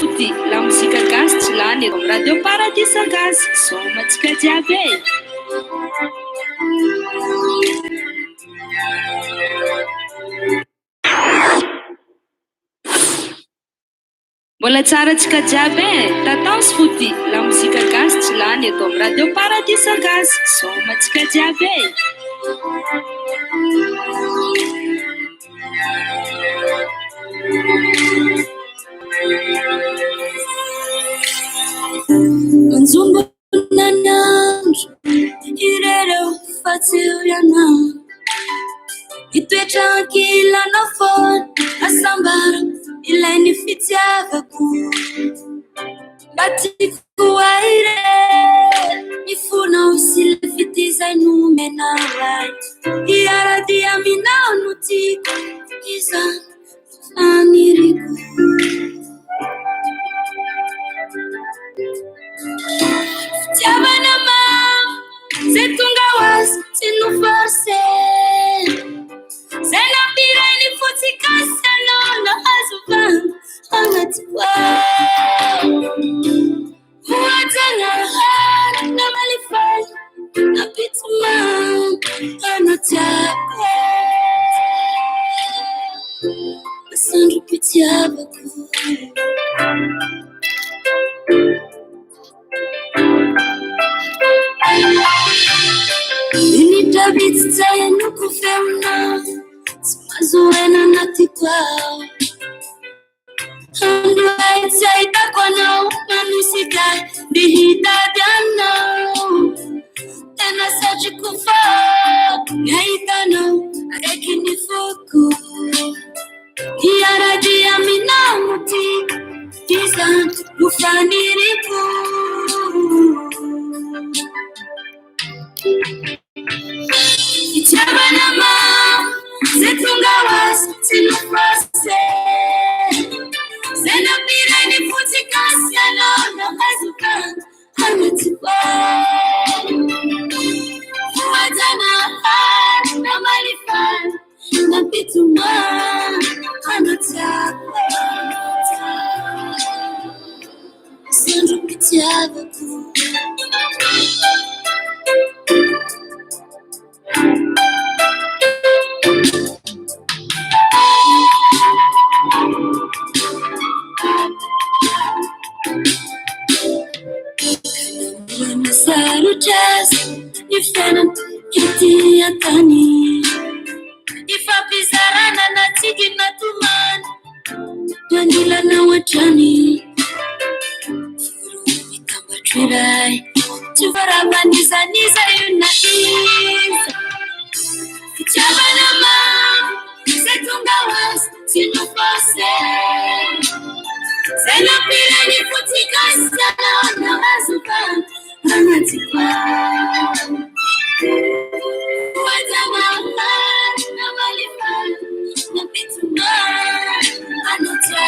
foti la mosika gasy tsy lany eto radio paradisa gasy somatsika jiaby mbola tsara tsika jiaby tataosy foti la mosika gasy tsy lany eto radio paradisa gasy somatsika jiaby Manzumbo nanandro irereo fatsioriana itoetra ankila na fony asambara ilainy fitiavako mba tiako aire mifonao sy le fitizainomenalay iaradia aminao no tiako izany faniriko Tiavana mam, se tunga was, se nu forse. Se na pireni futi casa no na azuvan, anatwa. Huatana na malifai, na pituma, anatwa. Sandro pitiabaku. Initavitsa yanukufemna Smazuena natikwao Anduaitsa itakwanao Manusikai dihita dianao Tena saji kufa Ngaitanao Arekini fuku Iaradi aminao muti Kizan Mufaniriku Itabana mam, setunga was, tinu frase. Sena pireni futi kasya no na azukan, anatiwa. Fuatana na malifan, na pituma, anatiwa. Sandro pitiavaku. Saru jazz, ifena iti atani. Ifa pizarana na tiki na tuman, manila na wachani. Ikamba trirai, tuvarabaniza niza yunaiza. Chabana mam, setunga was, sinu pose. Sena pireni futika sana na azukan. Anatipa Wajama na malifa na pituma Anatipa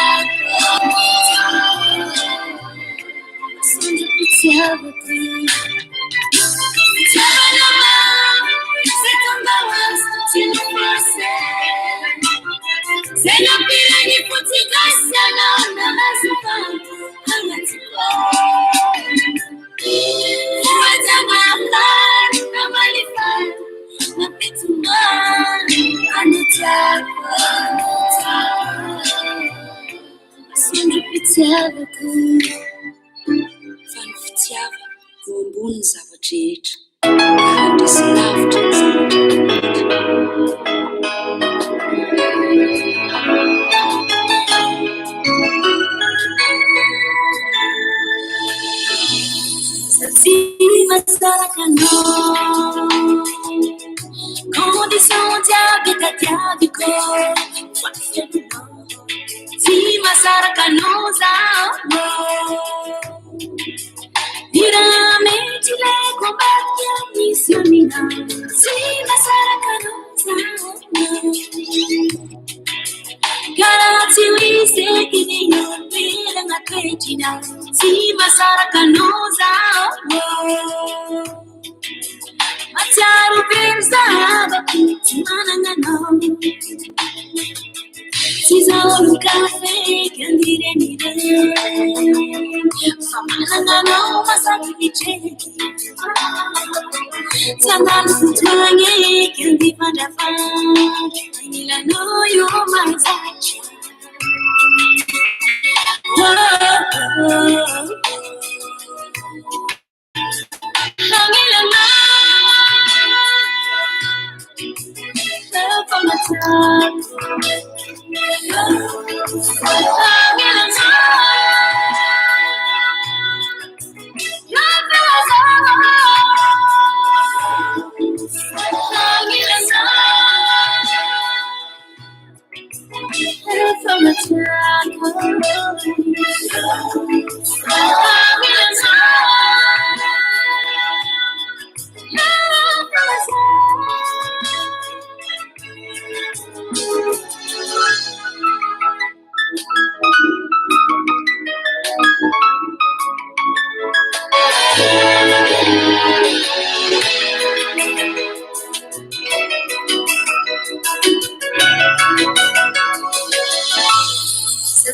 Sanja pitiavaku Chabana mam Setunga was Tinu fase Sena pireni futika sana na azukan Anatipa Wajama na malifa na pituma Anatipa Sanja pitiavaku Fano fitiava Voambony zavadrehetra Handresy lavitra Masarakanao Condition diabita diabico Si masarakanao zao Diramente le combatti a missionina Si masarakanao zao Garati wise kidiyo Pila nga kejina Si masarakanao zao Mataru pinzaba Tumana nga no Sisaolo kafe kandirenire Famananganao masaky mitrety Sandalo fotwanye kandi pandafandry Anilanao yo mazaky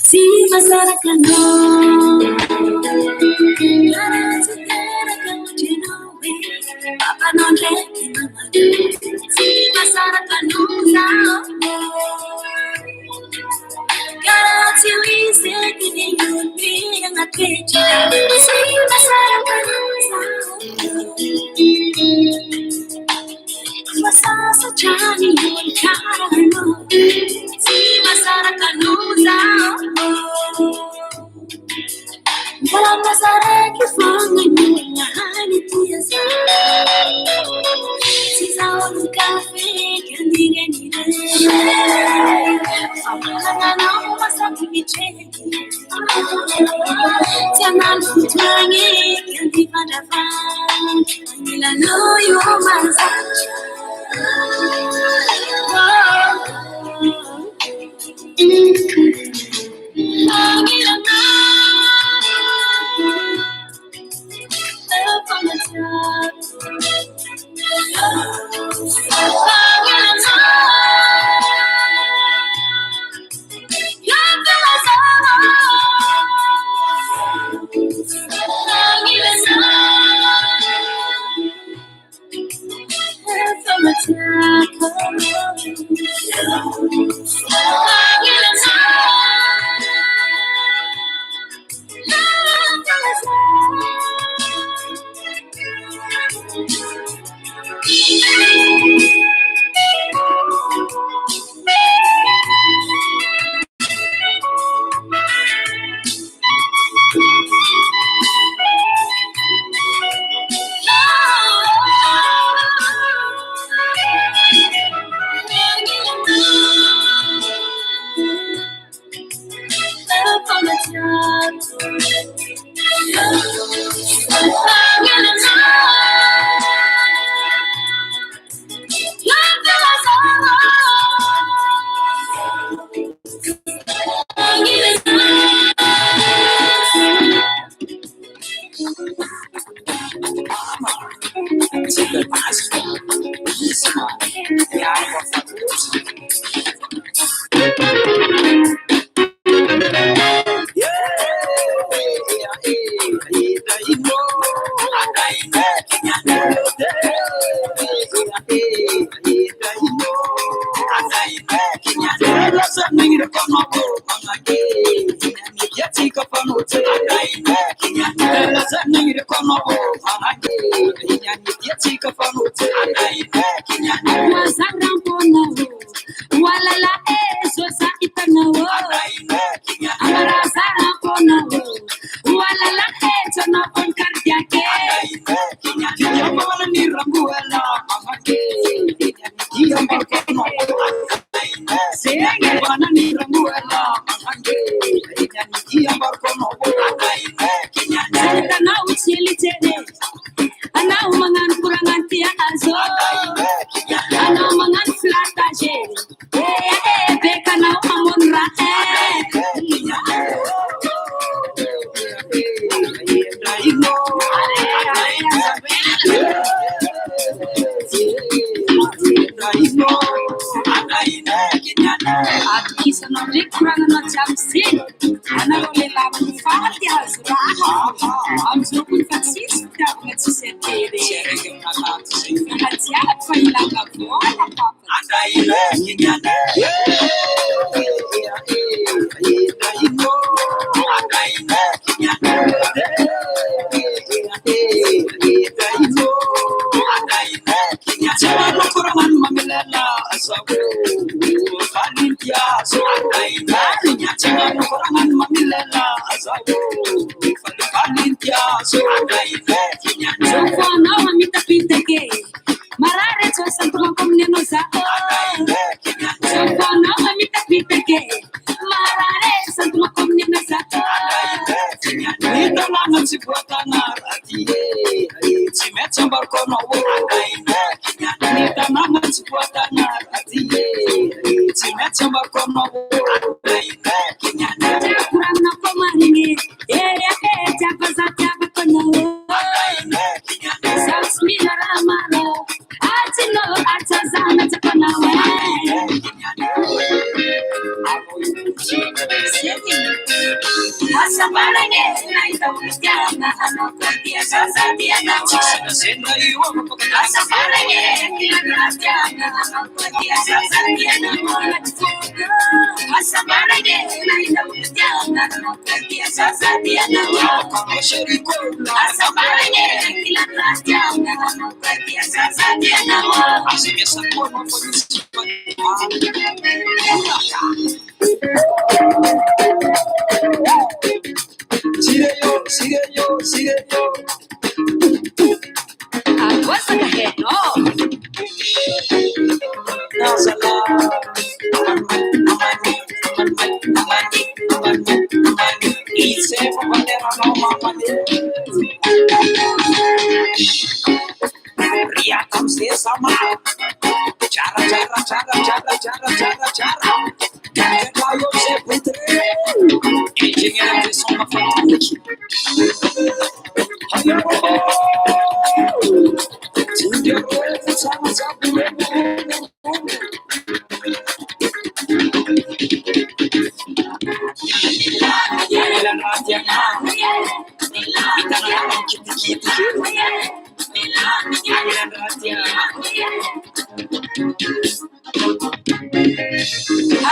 Si masarakano Naratutera kamuchinowe Papa non leki mama Si masarakano Garati wise kini yupi Yang akeja Si masarakano Masasa chani yulkano Si masarakano Dalam dasar kefangan dunia hanya tiasa Sisa orang kafe kan diri-diri Famananganau masaky mitrety Jangan fotwanye kan dipandafandry Anilanao yo mazaky Ana umangan kurang anti azo am'zeny anareo lehilahy mifaty azo raha am'zao koa fa tsisy fitiavana tsisy ately nahajiaby fa ilana vola papa Sokoanao mitapitake marare tsosantoa komineno zao sokoanao mitapitake marare santoa komineno zao itanana tsiboatana atie tsy maintsy ambarkonao itanana tsiboatana atie tsy maintsy ambarkonao kurana komarine tiapazatiabakonao Sasmina Ramaro, Atino, Atazana, Tapanawe. Asabarane, Naita Ustiana, Anokatia, Sazadiana, Asabarane, Kilagratiana, Anokatia, Sazadiana, Asabarane, Naita Ustiana, Anokatia, Sazadiana, Asabarane, Kilagratiana, Anokatia, Sazadiana, Sigue yo. Aguasa cajero. Ria kamse sama. Cara. Caio se putre. Engenheiro de som na frente.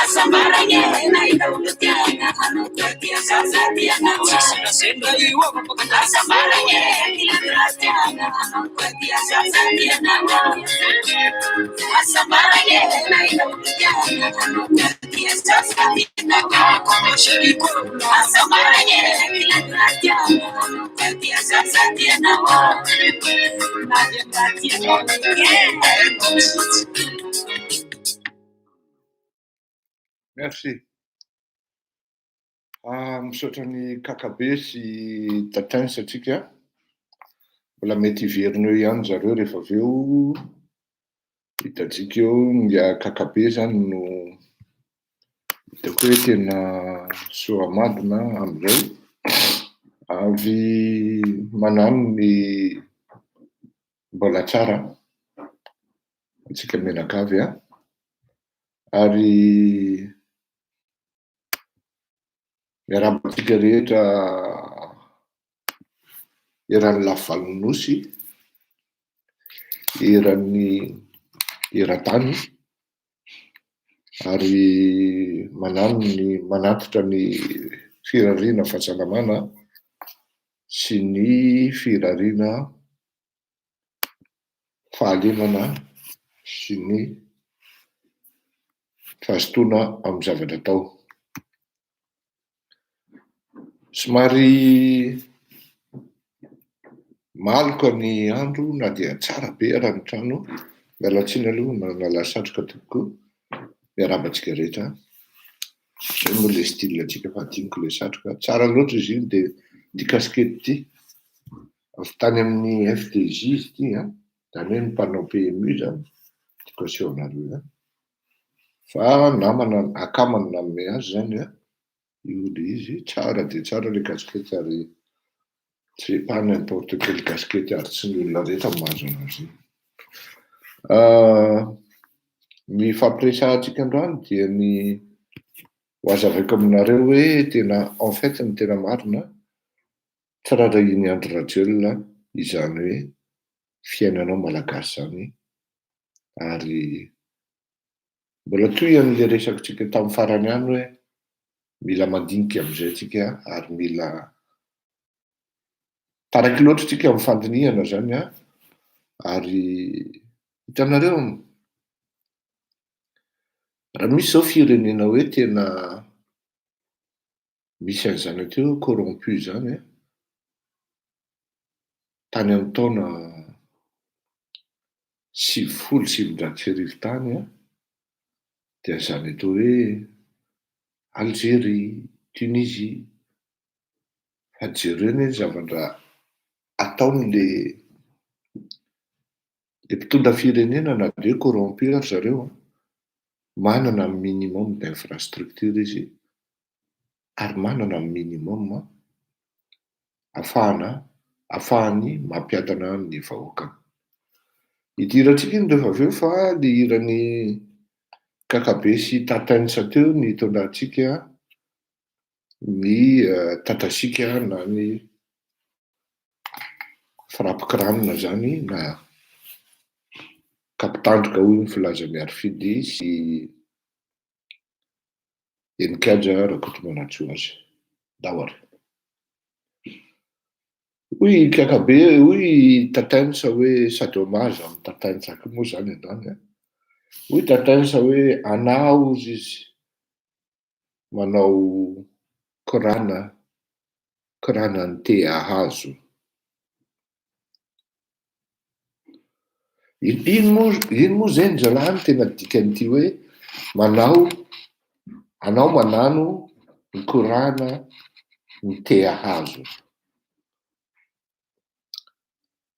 Asabaranye naida ulutiana anokatia sazadiana senda iwa asabaranye kilagratiana anokatia sazadiana asabaranye naida ulutiana anokatia sazadiana asabaranye kilagratiana anokatia sazadiana Merci. Misaotra ny kakabe sy tatin satsika mbola mety iverineo ihany zareo rehefa avy eo hitatsika eo nga kakabe zany no hitako hoe tena soamadina amin'izao avy manano ny mbola tsara atsika menakavy ary miarabantsika rehetra eran'ny lavalonynosy eran'ny eran-tany ary manatitra ny firariana fahasalamana sy ny firariana fahalemana sy ny fahazotoana amin'ny zavatra atao. Somary maloka ny andro na dia tsara be raha ny trano mialatsiny aloha manala satroka tokoa miarabantsika rehetra zay moa le style atsika fahadiniko le satroka tsara loatra izy io dia ty kaskety ty avy tany amin'ny FDJ izy ty zany hoe ny mpanao PMU zany éducation nareo fa namana akamana nanome azy zany io le izy tsara dia tsara le kaskety ary tsy pas n'importe quelle kaskety ary tsy ny olona rehetra mahazo anazy. Ny fampiresahantsika androany dia ny ho azavaiko aminareo hoe tena en fait ny tena marina tsy rarahiny andro rajolona izany hoe fiainanao malagasy zany ary mbola toy an'le resakitsika tamin'ny farany ihany hoe mila mandinika amin'izay tsika ary mila taraiky loatra tsika amin'ny fandinihana zany a ary hitanareo raha misy zao firenena hoe tena misy an'izany teo corrompu zany a tany amin'ny taona 70 sy 80 tany a dia zany atao hoe Algérie, Tunisie. Fa jereo ny zavatra ataon'le mpitondra firenena na de hoe corrompu ary zareo manana minimum d'infrastructure izy ary manana minimum ahafahany mampiadana ny vahoakany. Idirantsika iny rehefa avy eo fa le iran'ny kakabe sy tatainsa teo ny tondratsika ny tatasika na ny firapikiranina zany na kapitandroka hoy ny filaza miarifidy sy enikadra rakotomanatso azy dahory. Hoy kakabe hoy tatainsa hoe sady homazy amin'ny tatainsaky moa zany androny a. Hoy tatainsa hoe anao ozy izy manao korana ny tea hazo. Ino moa zany zalany tena dikan'ity hoe anao manano ny korana ny tea hazo.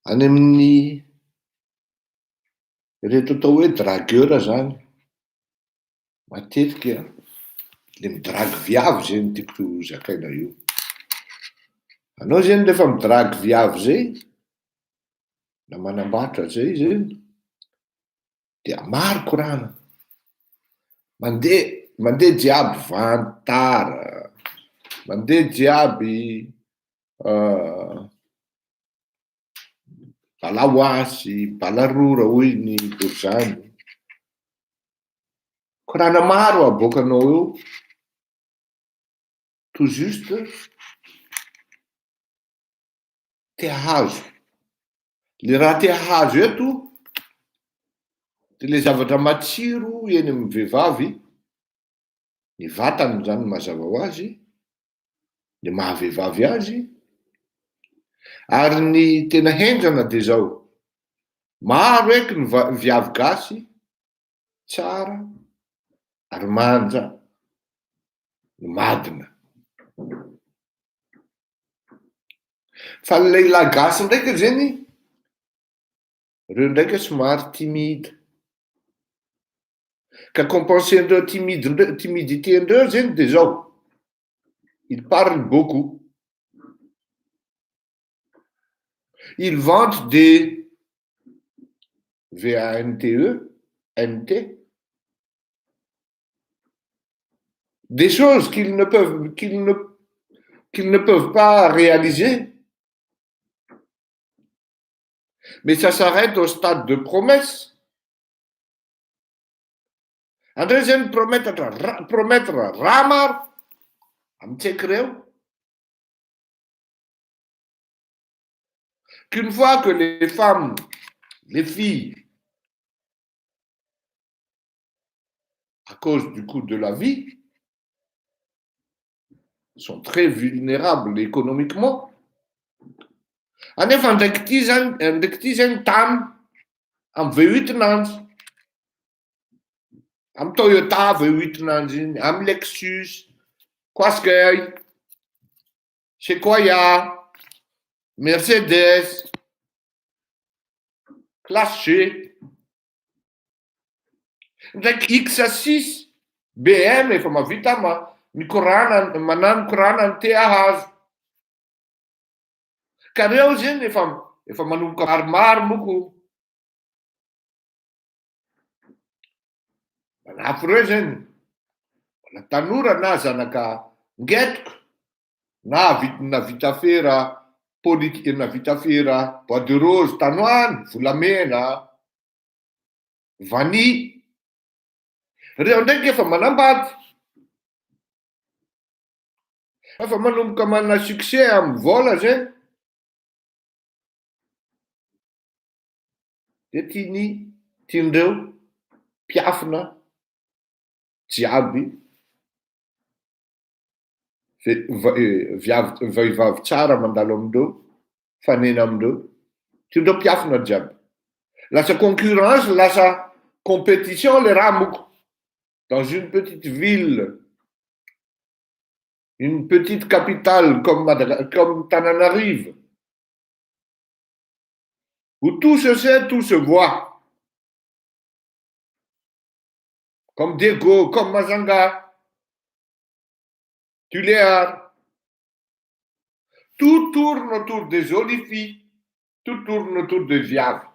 Any amin'ny reto atao hoe dragueur zany matetika le midragy viavy zay ny tiako zakaina io. Anao zany rehefa midragy viavy zay na manambatra zay zany dia maro korana mandeha jiaby vantara, mandeha jiaby balaoasy, balarora hoy ny borizany. Korana maro aboakanao eo tout juste tea hazo. Le raha tea hazo eto de le zavatra matsiro eny amin'ny vehivavy ny vatany zany mazava ho azy ny mahavehivavy azy ary ny tena henjana de zao maro eky ny viavy gasy tsara ary manja ny madina. Fa ny lehilahy gasy ndraiky zany reo ndraiky somary timide ka compenser-ndreo timidité-ndreo zany de zao il parle beaucoup, il vante des VANTE, NT, des choses qu'ils ne peuvent pas réaliser. Mais ça s'arrête au stade de promesse. Andreo zany promettre raha maro amitsaiky reo qu'une fois que les femmes, les filles, à cause du coût de la vie, sont très vulnérables économiquement, anefa ndraiky ty zany tany amy V8-nanjy, amy Toyota V8-nanjy iny, amy Lexus, Qashqai, Sequoia, Mercedes, classe C, ndraiky X6, BM efa mavita manano korana ny tea hazo. Ka reo zany efa manomboka maromaro moko. Manafo reo zany Na tanora na zanaka ngetiko na vita fera politika, na vita fera bois de rose tanoany, volamena, vany. Reo ndraiky efa manambady, efa manomboka manana succès amin'ny vola zay. De tiandreo mpiafina jiaby vehivavy tsara mandalo amindreo, fanena amindreo, tiandreo mpiafina jiaby. Lasa concurrence, lasa compétition le raha moko. Dans une petite ville, une petite capitale comme Tananarive, où tout se sait, tout se voit. Comme Diego, comme Mazanga, Tuléar. Tout tourne autour des jolies filles, tout tourne autour des viaves.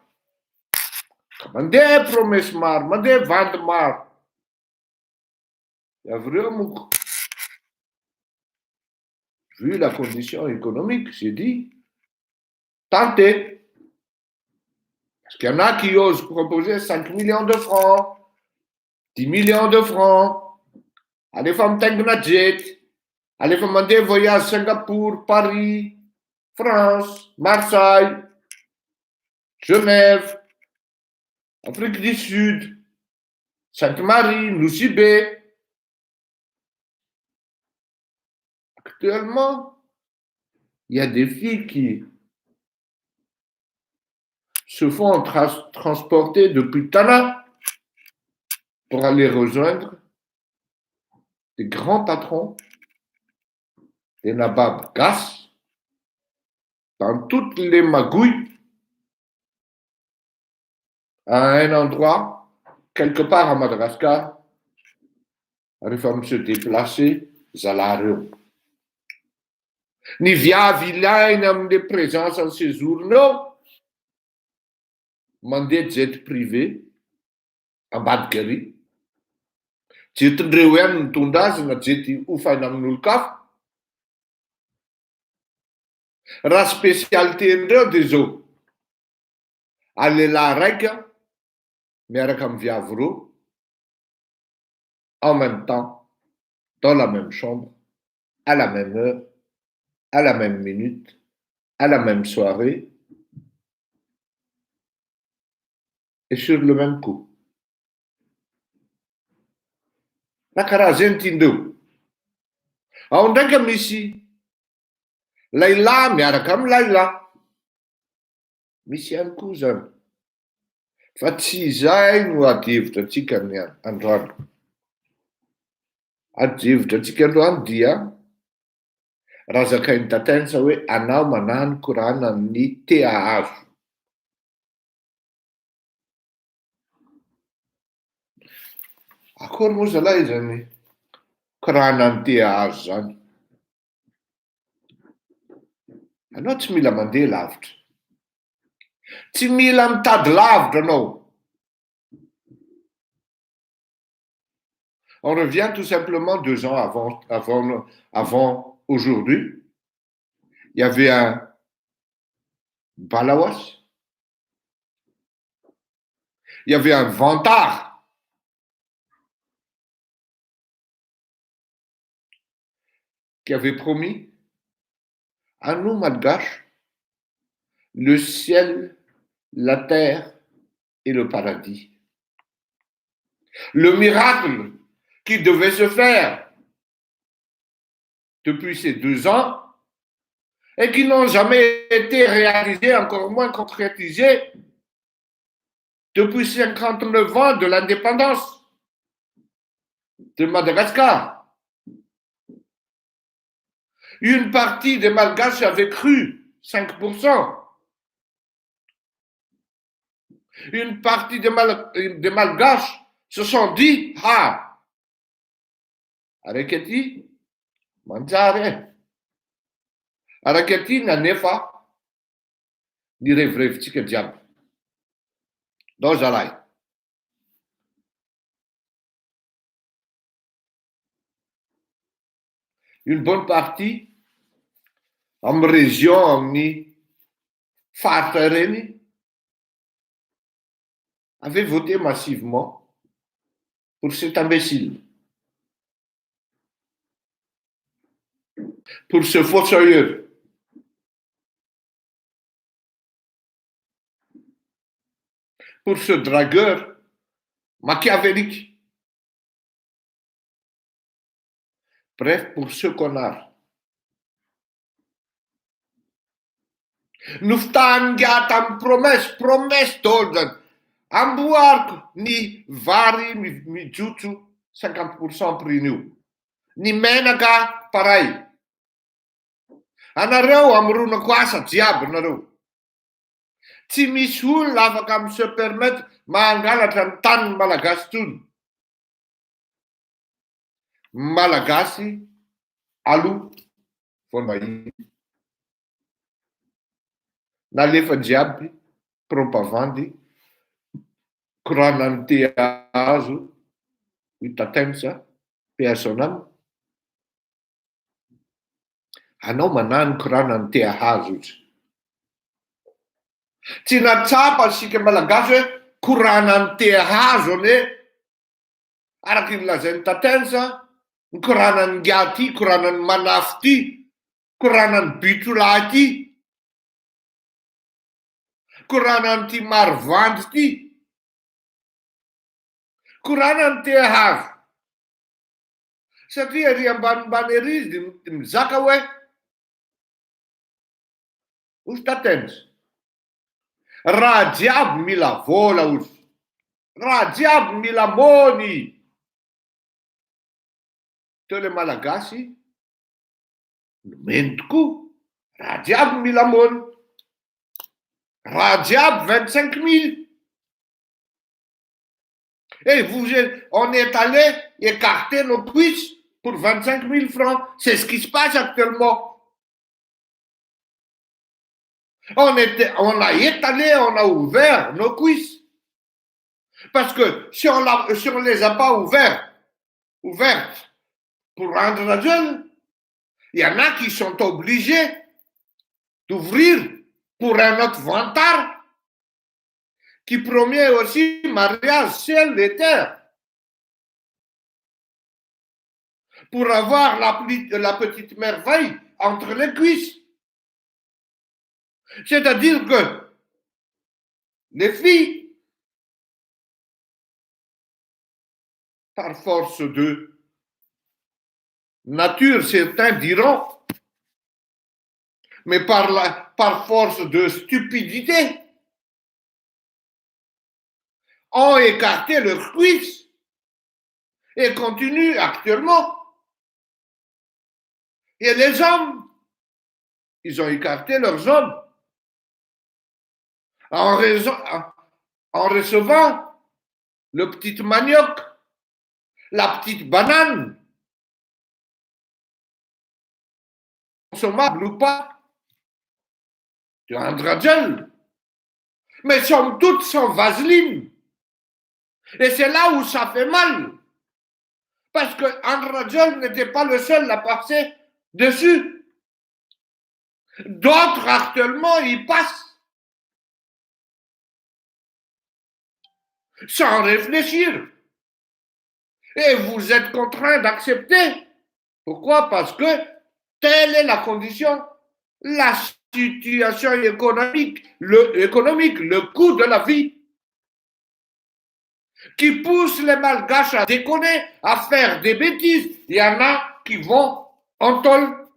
Mandé promesse mar, mandé vente mar. Il y a vraiment, vu la condition économique, j'ai dit, tentez. Parce qu'il y en a qui osent proposer 5 millions de francs, 10 millions de francs. Allez faire un jet, allez faire un voyage Singapour, Paris, France, Marseille, Genève, Afrique du Sud, Sainte-Marie, Nosibé. Actuellement, il y a des filles qui se font transporter depuis Tana pour aller rejoindre des grands patrons, des nababs gas, dans toutes les magouilles, à un endroit, quelque part à Madagascar, les femmes se déplacer, Zalario. Ni viavilaina amin'ny présence en séjour, non. Mandeha jet privé, ambadiky ary. Jetindreo ihany mitondra azy na jety hofaina amin'olo-kafa. Raha spécialité-ndreo dia zao. Alehilahy raika miaraka amin'ny viavy roa, en même temps, dans la même chambre, à la même heure, à la même minute, à la même soirée, et sur le même coup. Na karaha zay tiandreo. Ao ndraika misy Laila miaraka amin'ny Laila. Misy ihany koa zany. Fa tsy izay no adihevitra antsika ny androany. Adihevitra antsika androany dia raha zakain'ny Tatainsa hoe anao manano korana amin'ny TAH. Akory moa zalahy zany korana amin'ny TAH zany? Anao tsy mila mandeha lavitra. Tsy mila mitady lavitra anao. On revient tout simplement 2 ans avant aujourd'hui. Il y avait un Balawas. Il y avait un Vantard. Qui avait promis à nous, Malgaches, le ciel, la terre et le paradis. Le miracle qui devait se faire depuis ces 2 ans et qui n'ont jamais été réalisés, encore moins concrétisés, depuis 59 ans de l'indépendance de Madagascar. Une partie des Malgaches avait cru, 5%. Une partie des Malgaches se sont dit, ah, Araketi, manjare. Araketi nanefa, ni revrevitsika jiaby. Dao zalahy. une bonne partie en région, en Fartareni, avait voté massivement pour cet imbécile, pour ce fossoyeur. Pour ce dragueur machiavélique. Bref, pour ce connard. Nuftan gatam promesse d'ordre. Ambuark ni vari mi jutsu 50% prix nous. Ni menaka pareil. Anareo amruna kwasa diabo nareo. Tsy misy olona afaka mi se permettre mangalatra ny tany malagasy tony. Malagasy aloha voambahiny. Nalefa jiaby propavandy koranany te hazo hitatensa personam. Anao manano koranany te hazo izy. Tsy natsapa sika malagasy hoe koranany te hazo ane araky ny lazainy tatensa ny koranany ngia ty, koranany manafy ty, koranany bitolahy ty, koranany ty marivandy ty, koranany te hazo. Satria ry ambanimbany ery izy mizaka hoe ozy tatensa. Raha jiaby mila vola ozy. Raha jiaby mila mony. Teo le malagasy nomeny tokoa. Raha jiaby mila mony. Raha jiaby 25 000. Et on est allé écarter nos cuisses pour 25 000 francs. C'est ce qui se passe actuellement. On a étalé, on a ouvert nos cuisses. Parce que si on les a pas ouvertes pour rendre la gueule, il y en a qui sont obligés d'ouvrir pour un autre vantard qui promet aussi mariage ciel et terre. Pour avoir la petite merveille entre les cuisses. C'est-à-dire que les filles, par force de nature, certains diront, mais par force de stupidité, ont écarté leurs cuisses et continuent actuellement. Et les hommes, ils ont écarté leurs hommes en recevant le petit manioc, la petite banane, consommable ou pas, tu as un dragel, mais somme toute sans vaseline. Et c'est là où ça fait mal. Parce que Andradjol n'était pas le seul à passer dessus. D'autres actuellement y passent. Sans réfléchir. Et vous êtes contraint d'accepter. Pourquoi? Parce que telle est la condition, la situation économique, le coût de la vie, qui pousse les Malgaches à déconner, à faire des bêtises. Il y en a qui vont en tôle,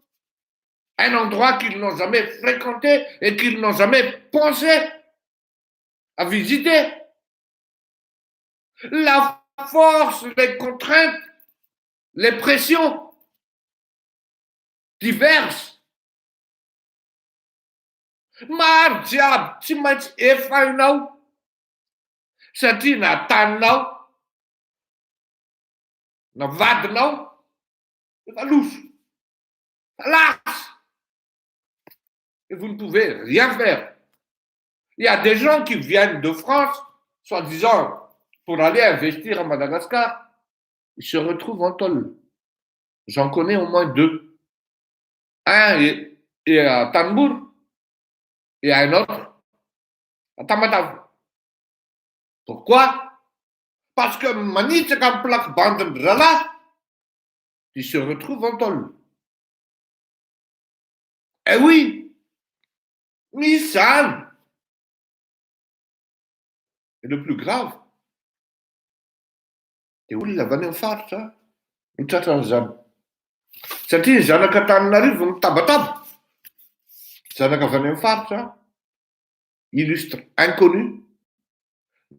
un endroit qu'ils n'ont jamais fréquenté et qu'ils n'ont jamais pensé à visiter. La force, les contraintes, les pressions diverses. Maar diab, tsy maintsy efainao. Satria natanao, navadinao, efa loso, lâche. Et vous ne pouvez rien faire. Il y a des gens qui viennent de France, soi-disant, pour aller investir à Madagascar, ils se retrouvent en tôle. J'en connais au moins 2. Un est à Tanbour et un autre à Tamatave. Pourquoi? Parce que Manitsaka plaque Bandrala, il se retrouve en tôle. Eh oui, Missan. Et le plus grave, dia olona avy any amin'ny faritra mitratran'izany. Satria ny zanaka Antananarivo mitabataba. Zanaka avy any amin'ny faritra, illustre inconnu,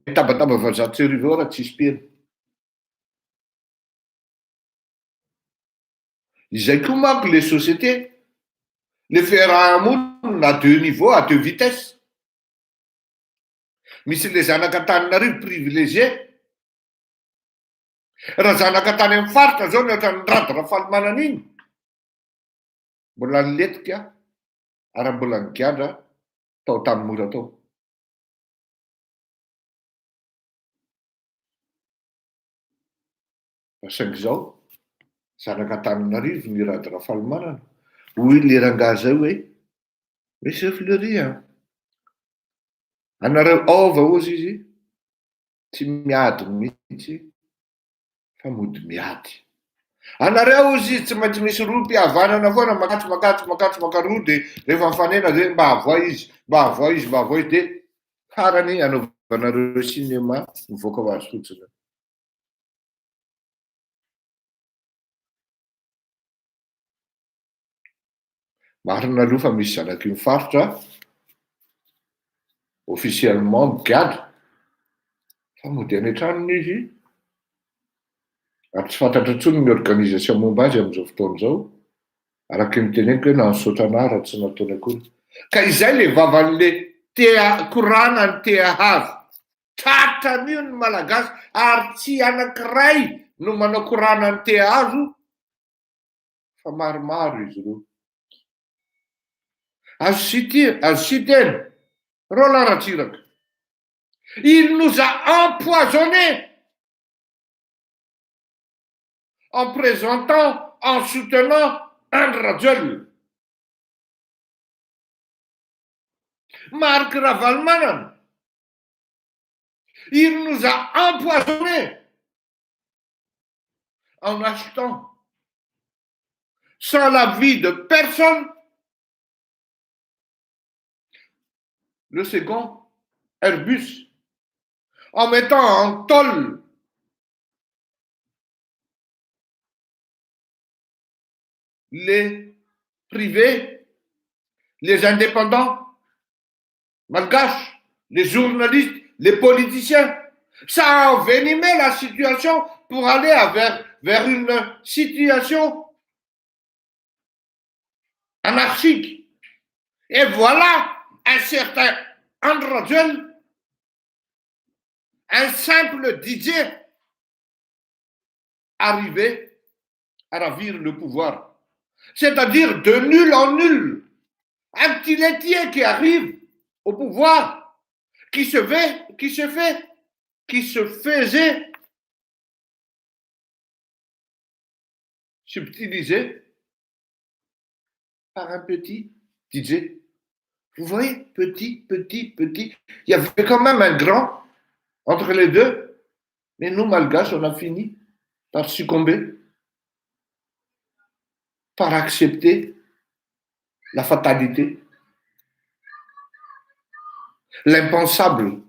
mitabataba vazato sy arivo eo raha tsisy pena. Izay koa manko les sociétés, les fiarahamonina à deux niveaux, à deux vitesses. Misy le zanaka Antananarivo privilégié. Raha zanaka tany amin'ny faritra zao ny ohatran'ny rady Rafalimanana iny, mbola niletika ary mbola nigadra tao Tanimora tao. Saingy zao zanaka Antananarivo ny rady Rafalimanana, hoy le rangahy zay hoe Monsieur Fleury anareo aova ozy izy tsy miady mihitsy fa mody miady. Anareo ozy tsy maintsy misy roa mpihavanana foana makatso dia rehefa mifanena zay mba avoa izy dia farany anaovanareo cinéma mivoaka ho azy fotsiny. Marina aloha fa misy zanaky mifaritra officiellement migadra fa mody any an-tranony izy ary tsy fantatra intsony ny organisation momba azy amin'izao fotoana izao, araky ny teneniko hoe nahasotra anahy raha tsy nataony akory. Ka izay le vavan'le korana ny tea hazo. Tratra an'io ny malagasy ary tsy anankiray no manao korana ny tea hazo fa maromaro izy ireo. Azo citena Roland Ratsiraka. Il nous a empoisonnés en présentant, en soutenant André Rajol. Marc Ravalomanana. Il nous a empoisonnés en achetant, sans l'avis de personne, le second Airbus, en mettant en tôle les privés, les indépendants, malgaches, les journalistes, les politiciens. Ça a envenimé la situation pour aller vers une situation anarchique. Et voilà un certain André, un simple DJ, arrivé à ravir le pouvoir. C'est-à-dire de nul en nul. Un petit laitier qui arrive au pouvoir, qui se faisait subtiliser par un petit DJ. Vous voyez, petit. Il y avait quand même un grand entre les deux. Mais nous, malgaches, on a fini par succomber, par accepter la fatalité, l'impensable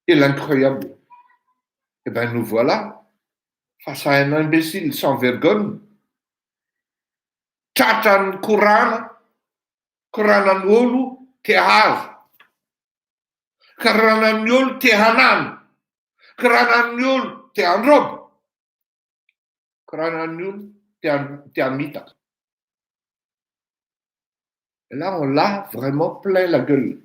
et l'incroyable. Eh bien, nous voilà face à un imbécile sans vergogne. Tratran koranan'olo te hazo, koranan'olo te hanano, koranan'olo te hanrobe, koranan'olo te hamitaka. Et là, on l'a vraiment plein la gueule.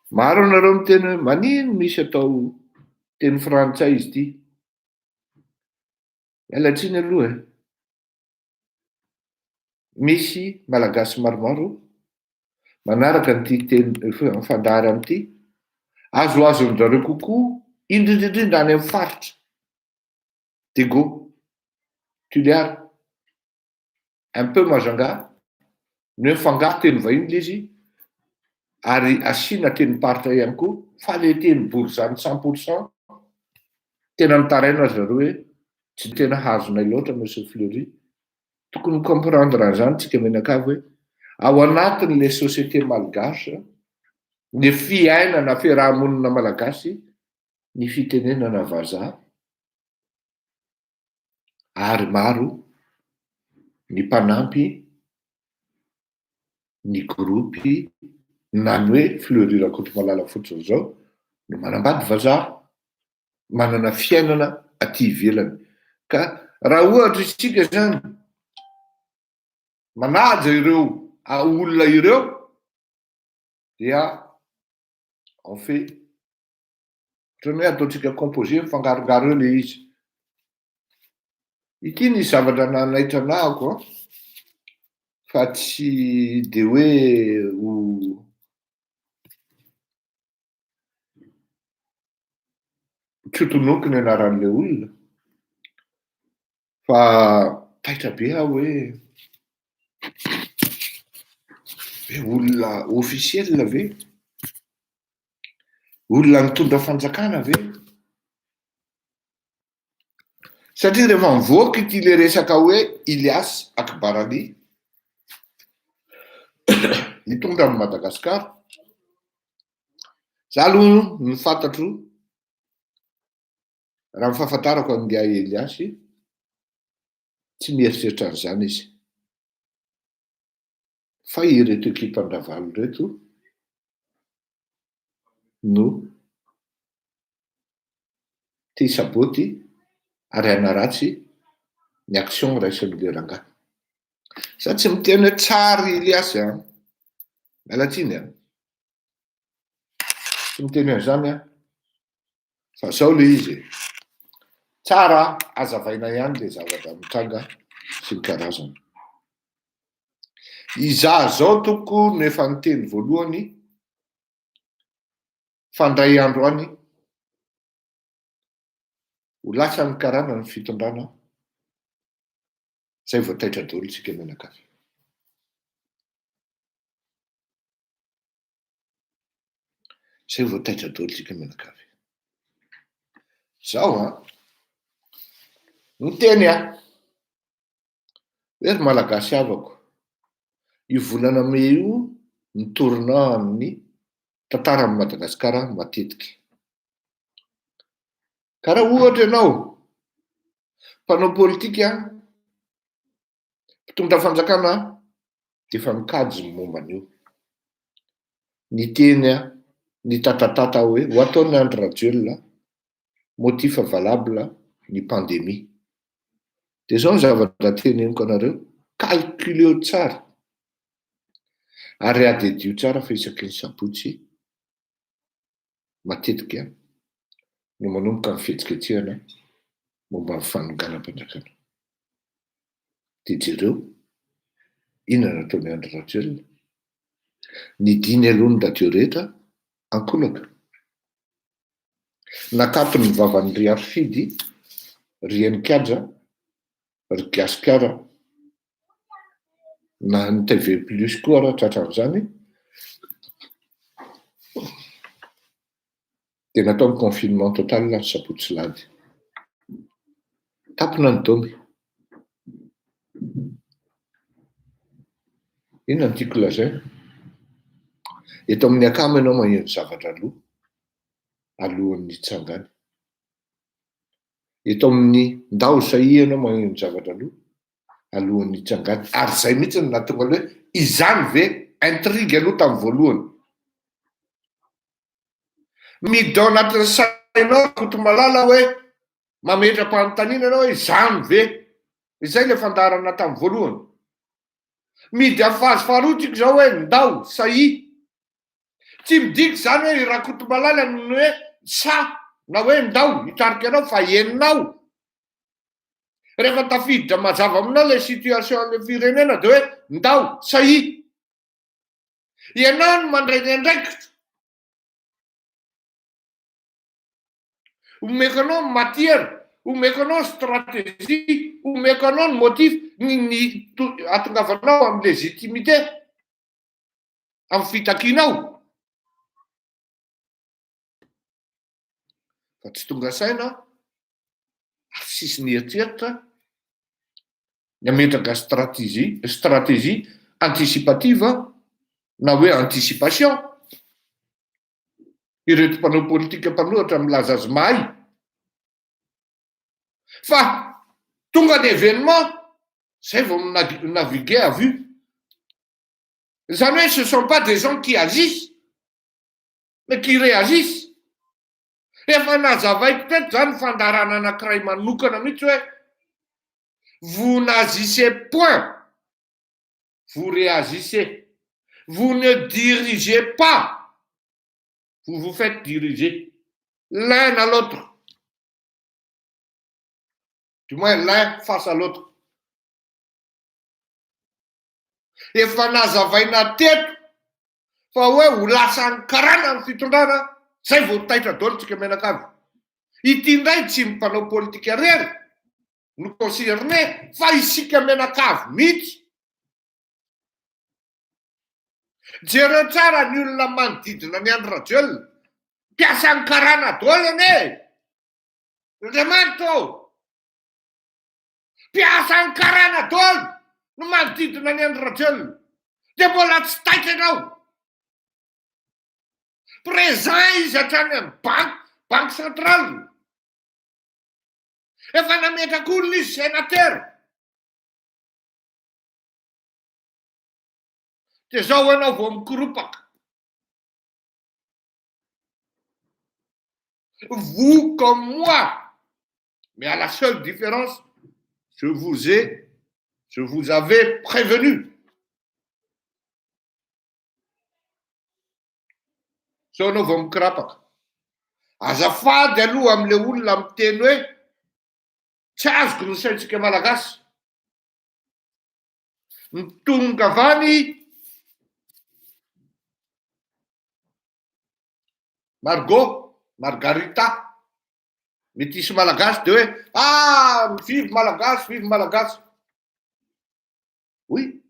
Maro nareo miteny hoe manino misy atao teny frantsay izy ity. Mialatsiny aloha e. Misy malagasy maromaro manaraka an'ity teny fandahary am'ity, azoazon'zareo kokoa indrindrindrindra any amin'ny faritra. Digo. Tuliary un peu mazanga no mifangaro teny vahiny le izy ary asiana teny paritra ihany koa fa le teny bory zany 100% tena mitaraina zareo hoe tsy tena hazonay loatra monsieur Fleury tokony comprendre an'izany tsika menakavy hoe ao anatin'le société malgasy ny fiainana fiarahamonina malagasy ny fitenenana vazaha ary maro ny mpanampy ny gropy nany hoe Fleury Rakotomalala fotsiny zao no manambady vazaha manana fiainana aty ivelany ka raha ohatra isika zany manaja ireo olona ireo dia on fait ohatran'ny hoe ataontsika composé mifangarongaro eo le izy ity ny zavatra nanaitra anahako fa tsy de hoe ho tsotonoky ny anaran'le olona fa taitra be aho hoe olona officiel ve olona mitondra fanjakana ve satria rehefa mivoaka ity le resaka hoe Ilias Akbarali nitondra amin'ny Madagasikara za aloha ny fantatro raha ny fahafantarako an'ngia Elias tsy mieritreritra an'izany izy fa ireto ekipandravalo reto no te hisaboty ary hanaratsy ny action raisin'ny lerangany sa tsy miteny hoe tsary Elias mialatsiny tsy miteny an'izany fa zao le izy tsara azavaina ihany le zavatra mitranga sy ny karazana izaho zao toko no efa niteny voalohany fandray andro any ho lasa ny karana ny fitondrana zay vao taitra daholo tsika menakavy zay vao taitra daholo tsika menakavy zao niteny hoe ry malagasy avako io volana me io nitorina amin'ny tantaran'ny Madagasikara matetika ka raha ohatra ianao mpanao politika mpitondra fanjakana dia efa mikajy ny momba an'io ny teny ny tatatata hoe ho ataony Andry Rajoelina motif valable ny pandémie dia zao ny zavatra teneniko anareo calculeo tsara ary adedio tsara fa isaky ny sabotsy matetika no manomboka ny fihetsiketsehana momba ny fanonganam-panjakana dia jereo inona nataony Andry Rajoelina nidiny alohan'ny radio rehetra ankolaka nakatony ny vavan'ny ry Arfidy ry Henikadra ry Gasikara na ny TV plus koa raha tratran'izany dia nataony confinement total ny sabotsy lady tapona ny domy inona ny tiako lazaina eto amin'ny akamo ianao magneno zavatra alohan'ny tsangany eto amin'ny ndao saia ianao magneno zavatra alohan'ny tsangany ary zay mihitsy no nahatonga hoe izany ve intrigue aloha tamin'ny voalohany miditra ao anatin'ny sainao Rakotomalala hoe mametram-panontaniana ianao hoe izany ve izay le fandarana tamin'ny voalohany midy amin'ny fahazo faharotsiko zao hoe ndao saia tsy midiky zany hoe Rakotomalala no hoe sa na hoe ndao hitarika anao fa eninao rehefa tafiditra mazava aminao le situation an'le firenena dia hoe ndao saia ianao no mandray ny andraikitra omeko anao matière omeko anao stratégie, omeko anao ny motif ny atongavanao amin'ny légitimité amin'ny fitakianao. Fa tsy tonga saina ary sisy ny eritreritra ny ametraka stratégie anticipative na hoe anticipation. Ireto mpanao politika mpanohitra milaza azy mahay. Fa tonga d'événement, c'est vont naviguer à vue. Jamais ce ne sont pas des gens qui agissent, mais qui réagissent. Efa nazavaiko teto zany fandarana anankiray manokana mihitsy hoe vous n'agissez point, vous réagissez. Vous ne dirigez pas, vous vous faites diriger l'un à l'autre. Du moins l'un face à l'autre. Efa nazavaina teto fa hoe ho lasan'ny karana ny fitondrana, zay vao taitra daholo tsika menakavy. Ity indray tsy mpanao politika rery no concerné fa isika menakavy mihitsy. Jereo tsara ny olona manodidina ny Andry Rajoelina, mpiasa ny karana daholo ane. Andriamanitra mpiasa ny karana daholo no manodidina ny Andry Rajoelina, dia mbola tsy taitra ianao. Présent izy hatrany amin'ny banque centrale. Efa nametraka olona izy sénateur. Dia zao ianao vao mikoropaka. Vous comme moi, mais à la seule différence, je vous avais prévenu. So anao vao mikirapaka. Azafady aloha am'le olona miteny hoe tsy azoko ny saintsika malagasy. Mitonga avany Margarita, métis malagasy de hoe vive malagasy. Oui,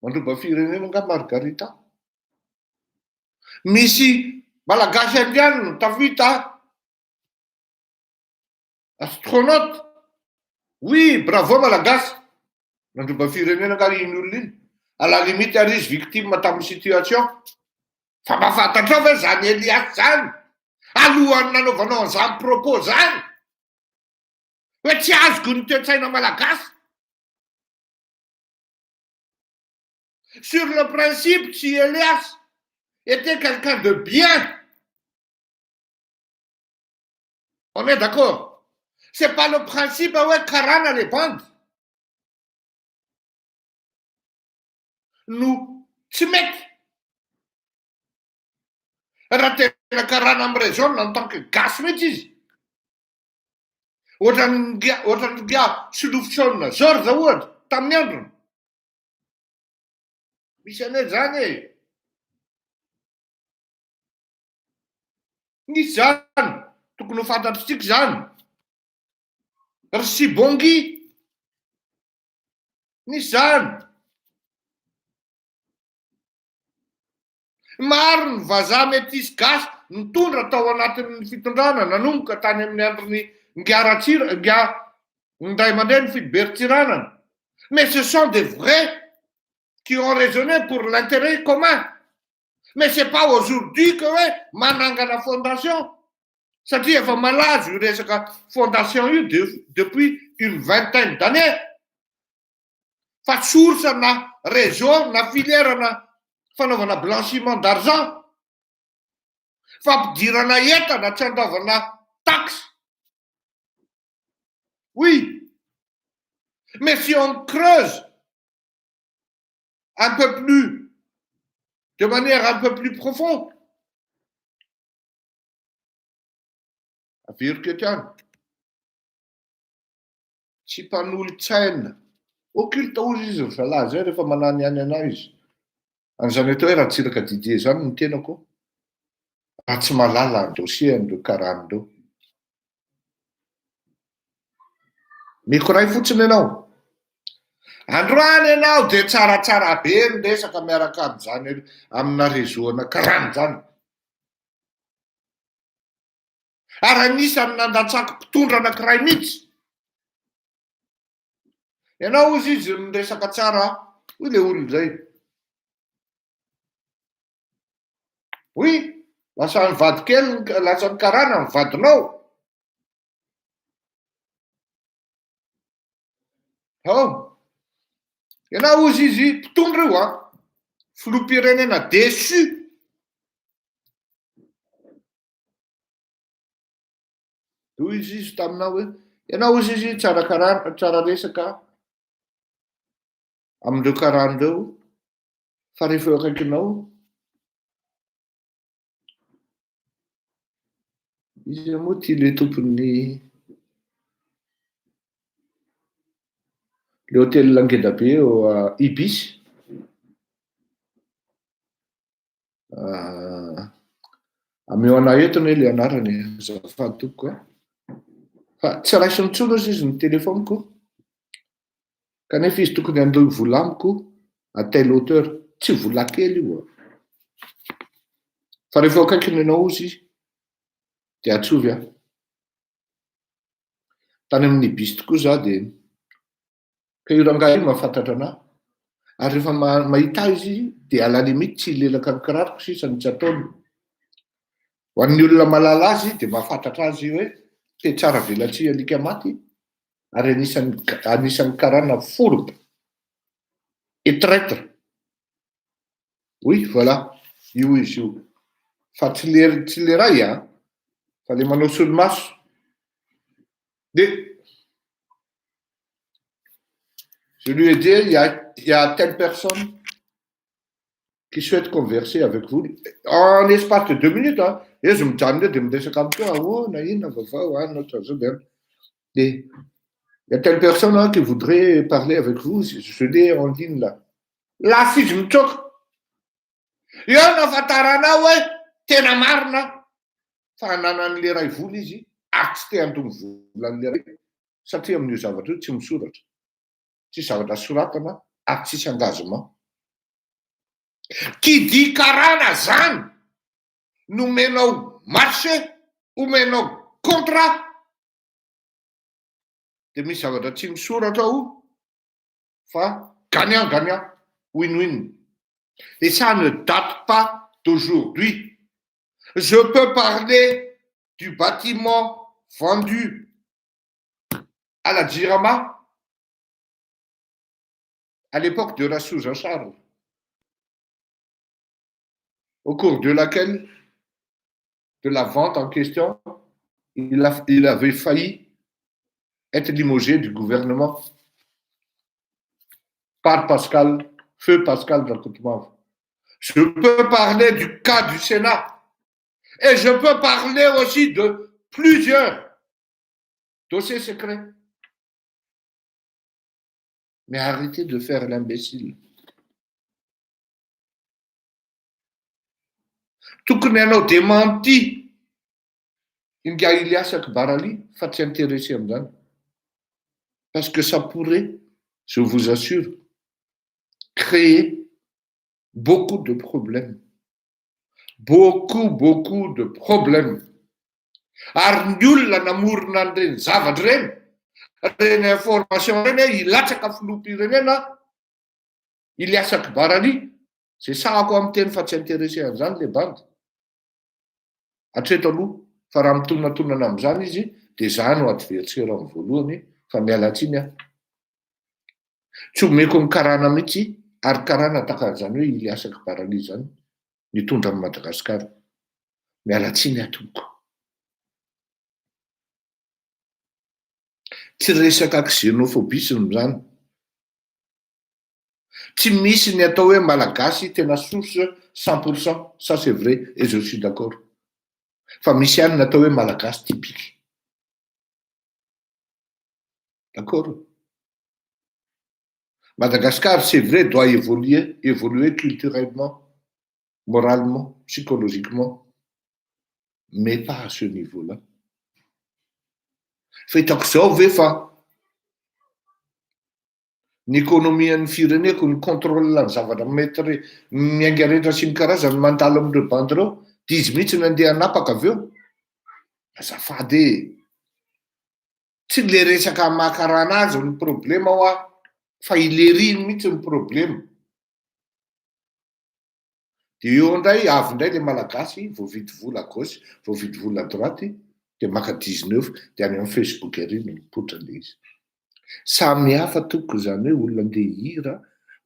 mandroba firenena nga Margarita. Misy malagasy indiana tafita astronaute. Oui, bravo malagasy. Mandroba firenena nga iny olona iny. À la limite ary izy victime tamin'ny situation. Fa mahafantatra hoe zany Elias zany. Alohan'ny nanaovanao an'izany propos zany. Hoe tsy azoko ny toe-tsaina malagasy. Sur le principe, si Elias était quelqu'un de bien, on est d'accord. C'est pas le principe, ouais, karana les bandes. Nous, tu mec. Raté la karana am région en tant que gas métis. Ohatran gars soloftsona George Award tamin'ny androny. Misy anay zany Nisy zany, tokony ho fantatritsika zany. Ry Sibongy, nisy zany. Maro ny vazaha métis gasy nitondra tao anatin'ny fitondrana, nanomboka tany amin'ny andron'ny Ndray aman-dreny Philibert Tsiranana. Mais ce sont des vrais qui ont raisonné pour l'intérêt commun. Mais c'est pas aujourd'hui que manangana fondation. Satria efa malazo io resaka fondation io depuis une vingtaine d'années. Fa source na réseau na filière na fanaovana blanchiment d'argent. Fampidirana entana tsy andaovana taxe. Oui. Mais si on creuse un peu plus, de manière un peu plus profonde, averiko eto ihany, tsy mpanolo-tsaina, occulte ozy izy zalahy zay rehefa manany any anay izy. An'izany atao hoe raha tsiraka Didier zany ny tenako, raha tsy malala ny dossier an'ireo karana ireo. mikoray fotsiny ianao. Androany ianao dia tsaratsara be ny resaka miaraka amin'izany amina réseau anankiray zany. Ary anisany nandatsako mpitondra anankiray mihitsy. Ianao ozy izy miresaka tsara, hoy le olona zay. Hoy, lasa mivady kely, lasa nikarana mivadinao. Ianao ozy izy mpitondra io filoham-pirenena déçu. Hoy izy taminao hoe, ianao ozy izy tsara resaka amin'ireo karan'ireo, fa rehefa eo akaikinao, izy moa tia le tompony le hôtely Langedabe eo Ibis. Ameo anay entona le anarany azafady tompoko. Fa tsy raisiny intsony izy ny telefoniko. Kanefa izy tokony andohy vola amiko à telle hauteur, tsy vola kely io. Fa rehefa akaikiny ianao izy dia atsovy tany amin'ny Ibis tokoa za dia ka io rangahy io mahafantatra anahy. Ary rehefa mahita izy dia à la limite tsy lelaka ny kiraroko sisa ny tsy ataony. Ho an'ny olona malala azy dia mahafantatra azy hoe te tsara velatria alika maty, ary anisany karana fourbe et traître. Oui, voilà, io izy io. Fa tsy le ray fa le manao solomaso. Je lui ai dit, il y a telle personne qui souhaite converser avec vous en espace de 2 minutes. Et je me dis, de me dire comme ça, il y a telle personne qui voudrait parler avec vous. Je l'ai en ligne là. Là, si je me choque, il y a un fatarana, ouais, tena marina. Fa nanan'le ray vola izy, ary tsy te handony volan'le ray. Satria amin'io zavatra io tsy misoratra. Tsy zavatra soratana, ary tsisy engagement. Qui dit karana zany, nomenao marché, omenao contrat, dia misy zavatra tsy misoratra ao, fa gagnant-gagnant, win-win. Et ça ne date pas d'aujourd'hui. Je peux parler du bâtiment vendu à la Djirama à l'époque de la sous Jean-Charles, au cours de laquelle, de la vente en question, il avait failli être limogé du gouvernement par feu Pascal Dracoutmave. Je peux parler du cas du Sénat. Et je peux parler aussi de plusieurs dossiers secrets. Mais arrêtez de faire l'imbécile. Tokony ianao démenti Inga Ilias Akbarali fa tsy intéressé amin'izany. Parce que ça pourrait, je vous assure, créer beaucoup de problèmes. Beaucoup de problèmes. Ary ny olona namorona an'ireny zavatra ireny, reny information reny, ilatsaka filoham-pirenena, Ilias Akbarali, c'est sahako amin'ny teny fa tsy intéressé an'izany le bandy. Hatreto aloha, fa raha mitonantonana amin'izany izy, dia za no adversaire amin'ny voalohany, fa miala tsiny tsy omeko ny karana mihitsy, ary karana takan'izany hoe Ilias Akbarali zany, nitondra amin'ny Madagasikara. Miala tsiny tompoko. Tsy resaka xénophobisme zany. Tsy misy ny atao hoe malagasy tena source 100%, ça c'est vrai, et je suis d'accord. Fa misy ihany ny atao hoe malagasy typique. D'accord? Madagascar, c'est vrai, doit évoluer culturellement, moralement, psychologiquement, mais pas à ce niveau-là. Fetaoko zao ve fa ny économian'ny fireneko ny contrôle ny zavatra mety miainga rehetra sy ny karazany mandalo amin'ireo bandy ireo dia izy mihitsy nandeha hanapaka avy eo azafady tsy le resaka makarana azy ny problema ho fa ileriny mihitsy ny problema dia eo indray avy indray le malagasy voavidy vola gauche voavidy vola droite dia maka 19 dia any amin'ny Facebook ery no mipotra le izy samy hafa toko izany hoe olona andeha hira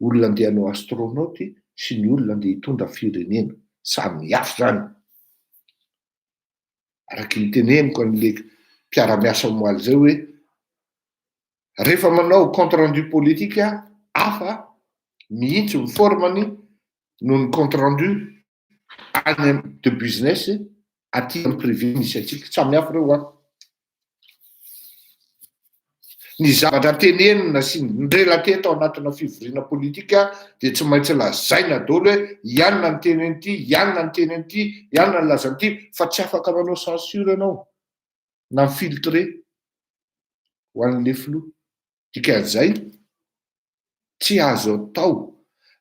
olona andeha hanao astronaute sy ny olona andeha hitondra firenena samy hafa zany araky niteneniko an'le mpiara-miasa moaly zay hoe rehefa manao compte rendu politique hafa mihitsy ny formany no ny compte rendu any de business aty amin'ny privé misy atsika samy hafa reo ny zavatra tenenina sy nyrelaté tao anatina fivoriana politika dia tsy maintsy lazaina daholo hoe ianona ny teneny ity ianona ny teneny ity ianona ny lazany ity fa tsy afaka manao censure ianao na filtre ho an'le filoha dikan'izay tsy azo atao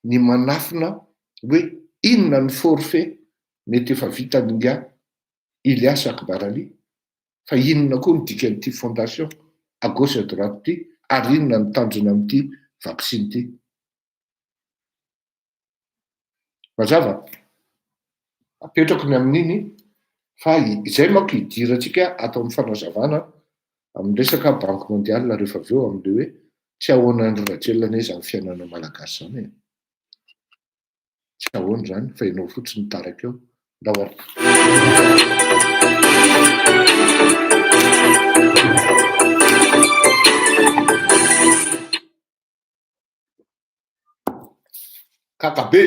ny manafina hoe inona ny forfait mety efa vitaninga Ilias Akbarali fa inona koa ny dikan'ity fondation à gauche à droite ity ary inona ny tanjona amin'ity vaccine ity mazava apetrako ny amin'iny fa izay manko hidirantsika atao amin'ny fanazavana amin'ny resaka banque mondiale rehefa avy eo amin'le hoe tsy ahoana ny rajelana izy amin'ny fiainana malagasy zany tsy ahoana zany fa ianao fotsiny taraka eo ndao kakabe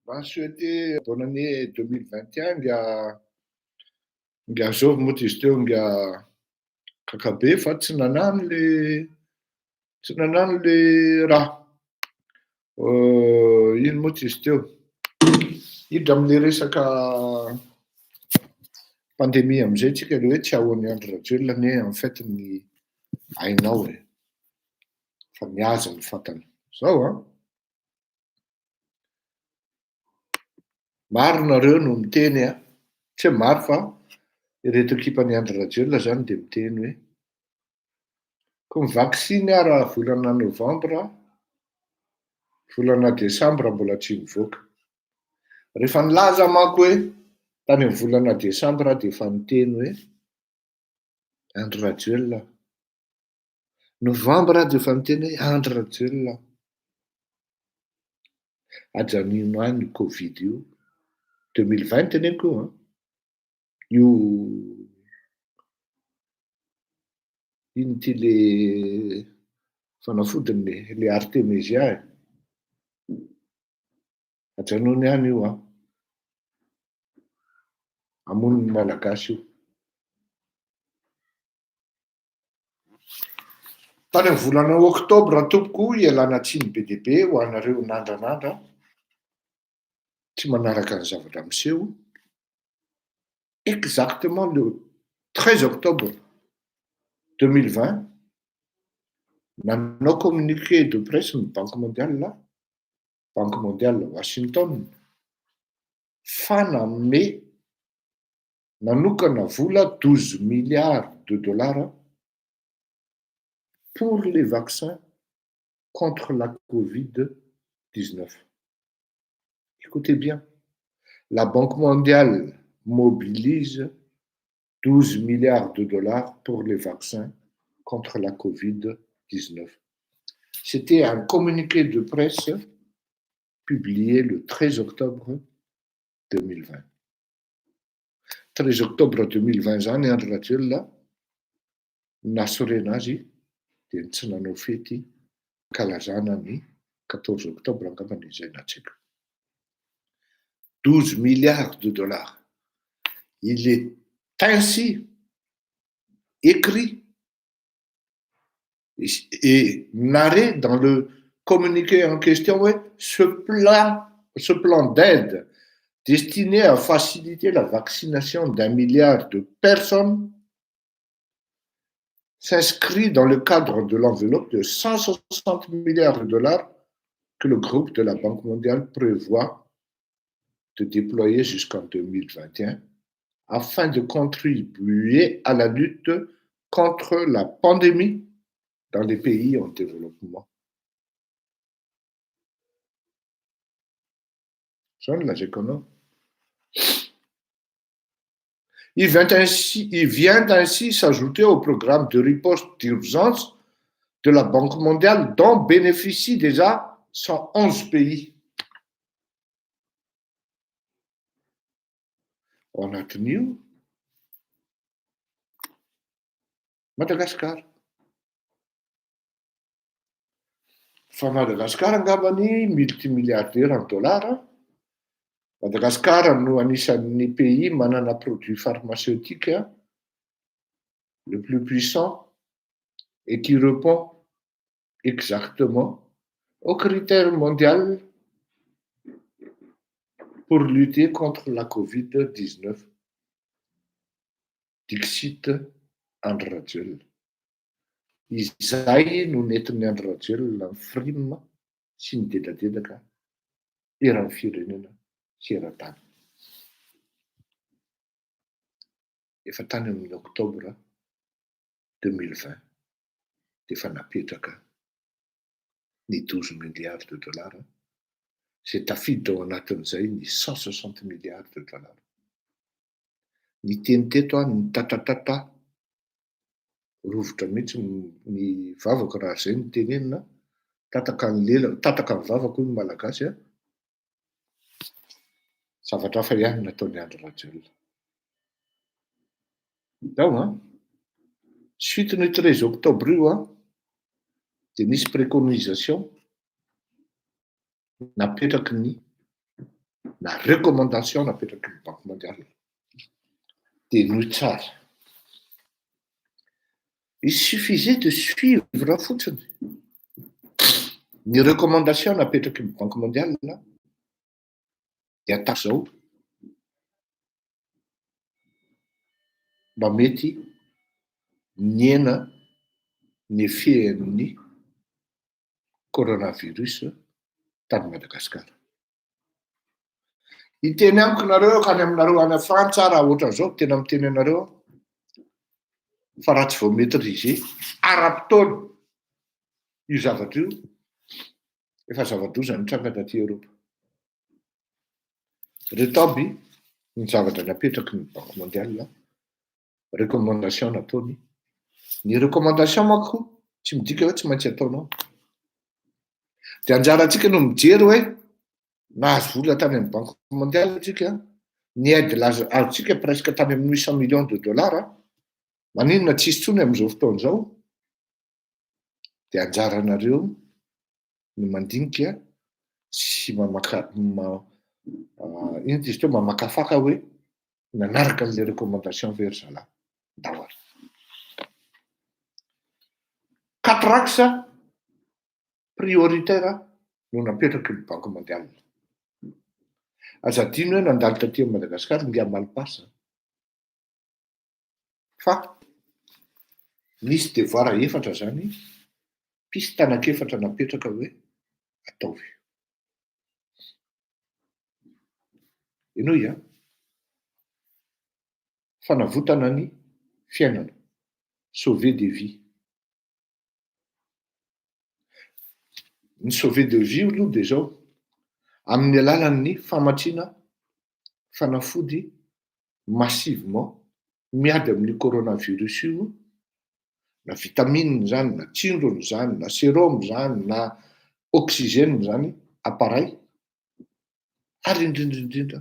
Va souhaiter bonne année 2021 nga zao moa izy teo nga kakabe fa tsy nanano le raha ino moa izy teo hidra amin'le resaka pandemia amizay tsika le hoe tsy ahoan'ny andro rajoelona ne en fait ny ainao e fa mihaza ny fantany zao a maro nareo no miteny a tsy maro fa ireto ekipan'ny andro rajoelona zany de miteny hoe ko ny vaksiny ara volana novambra volana desambra mbola tsy mivoaka rehefa nilaza manko hoe tany amin'ny volana desambra de efa miteny hoe andro rajoelona novambra de efa miteny hoe andro rajoelona ajanino any io covid io 2020 ane koa io ino ty le fanafodiny le artemisia ajanony any io amoniny malagasy io tany amin'ny volana oktobra tompoko ialana tsiny be dia be ho anareo nandranandra tsy manaraka ny zavatra miseho exactement le 13 octobre 2020 nanao communiqué de presse ny banque mondiale Washington faname nanokana vola 12 milliards de dollars pour les vaccins contre la Covid-19. Écoutez bien, la Banque mondiale mobilise 12 milliards de dollars pour les vaccins contre la Covid-19. C'était un communiqué de presse publié le 13 octobre 2020. 13 octobre 2020 zany andro rajoelona nasorena azy dia tsy nanao fety kalazana ny 14 octobre angambany izay natsika 12 milliards de dollars. Il est ainsi écrit et narré dans le communiqué en question, ouais, ce plan d'aide destiné à faciliter la vaccination d'1 milliard de personnes s'inscrit dans le cadre de l'enveloppe de 160 milliards de dollars que le groupe de la Banque mondiale prévoit de déployer jusqu'en 2021 afin de contribuer à la lutte contre la pandémie dans les pays en développement. Sono la économie. Il vient ainsi s'ajouter au programme de riposte d'urgence de la Banque mondiale dont bénéficient déjà 111 pays. On a tenu Madagascar. Fa Madagascar angambany multimilliardaire en dollars. Madagascar no anisan'ny pays manana produit pharmaceutique le plus puissant et qui répond exactement aux critères mondiaux pour lutter contre la COVID-19. Dixit Andry Rajoelina. Izay no nentin'ny Andry Rajoelina ny frime sy ny dedadedaka eran'ny firenena sy eran-tany. Efa tany amin'ny octobre 2020 dia efa napetraka ny 12 milliards de dollars izay tafiditra ao anatin'izay ny 160 milliards de dollars. Ny teny teto ny tatatata rovotra mihitsy ny vavako raha zay ny tenenina tataka ny vavako ny malagasy zavatra hafa ihany nataony Andry Rajoelina. Tao suite ny 13 octobre io dia nisy préconisation napetraky na recommandation napetraky ny Banque mondiale dia nohy tsara. Il suffisait de suivre fotsiny ny recommandation napetraky ny Banque mondiale dia atao zao mba mety niena ny efehan'ny coronavirus tany Madagascar. Iteny amiko nareo ka any aminareo any Frantsa raha ohatran'izao tena miteny anareo fa raha tsy vao maîtriser ara-potoana io zavatra io efa zava-doza nitranga taty Eropa. Reto aby ny zavatra napetraky ny Banque mondiale recommandation nataony. Ny recommandation manko tsy midika hoe tsy maintsy ataonao. Dia anjarantsika no mijery hoe nahazo vola tany amin'ny Banque mondiale atsika ny aide azontsika presque tany amin'ny 800 millions de dollars maninona tsisy tsony amin'izao fotoana izao dia anjaranareo ny mandinika sy mamakafaka hoe nanaraka an'ilay recommandation very zalahy dahoara. 4 axes prioritaires no napetraky ny Banque mondiale. Azadino hoe nandalo taty Madagascar ngia malipasa fa nisy devoir efatra zany pisy tanak-efatra napetraka hoe ataovy. Inoy fanavotana ny fiainana, sauver des vies. Ny sauver des vies aloha dia zao amin'ny alalan'ny famatsiana fanafody massivement miady amin'ny coronavirus io, na vitamine zany, na tsindrony zany, na sérum zany, na oxygène zany, appareil, ary indrindra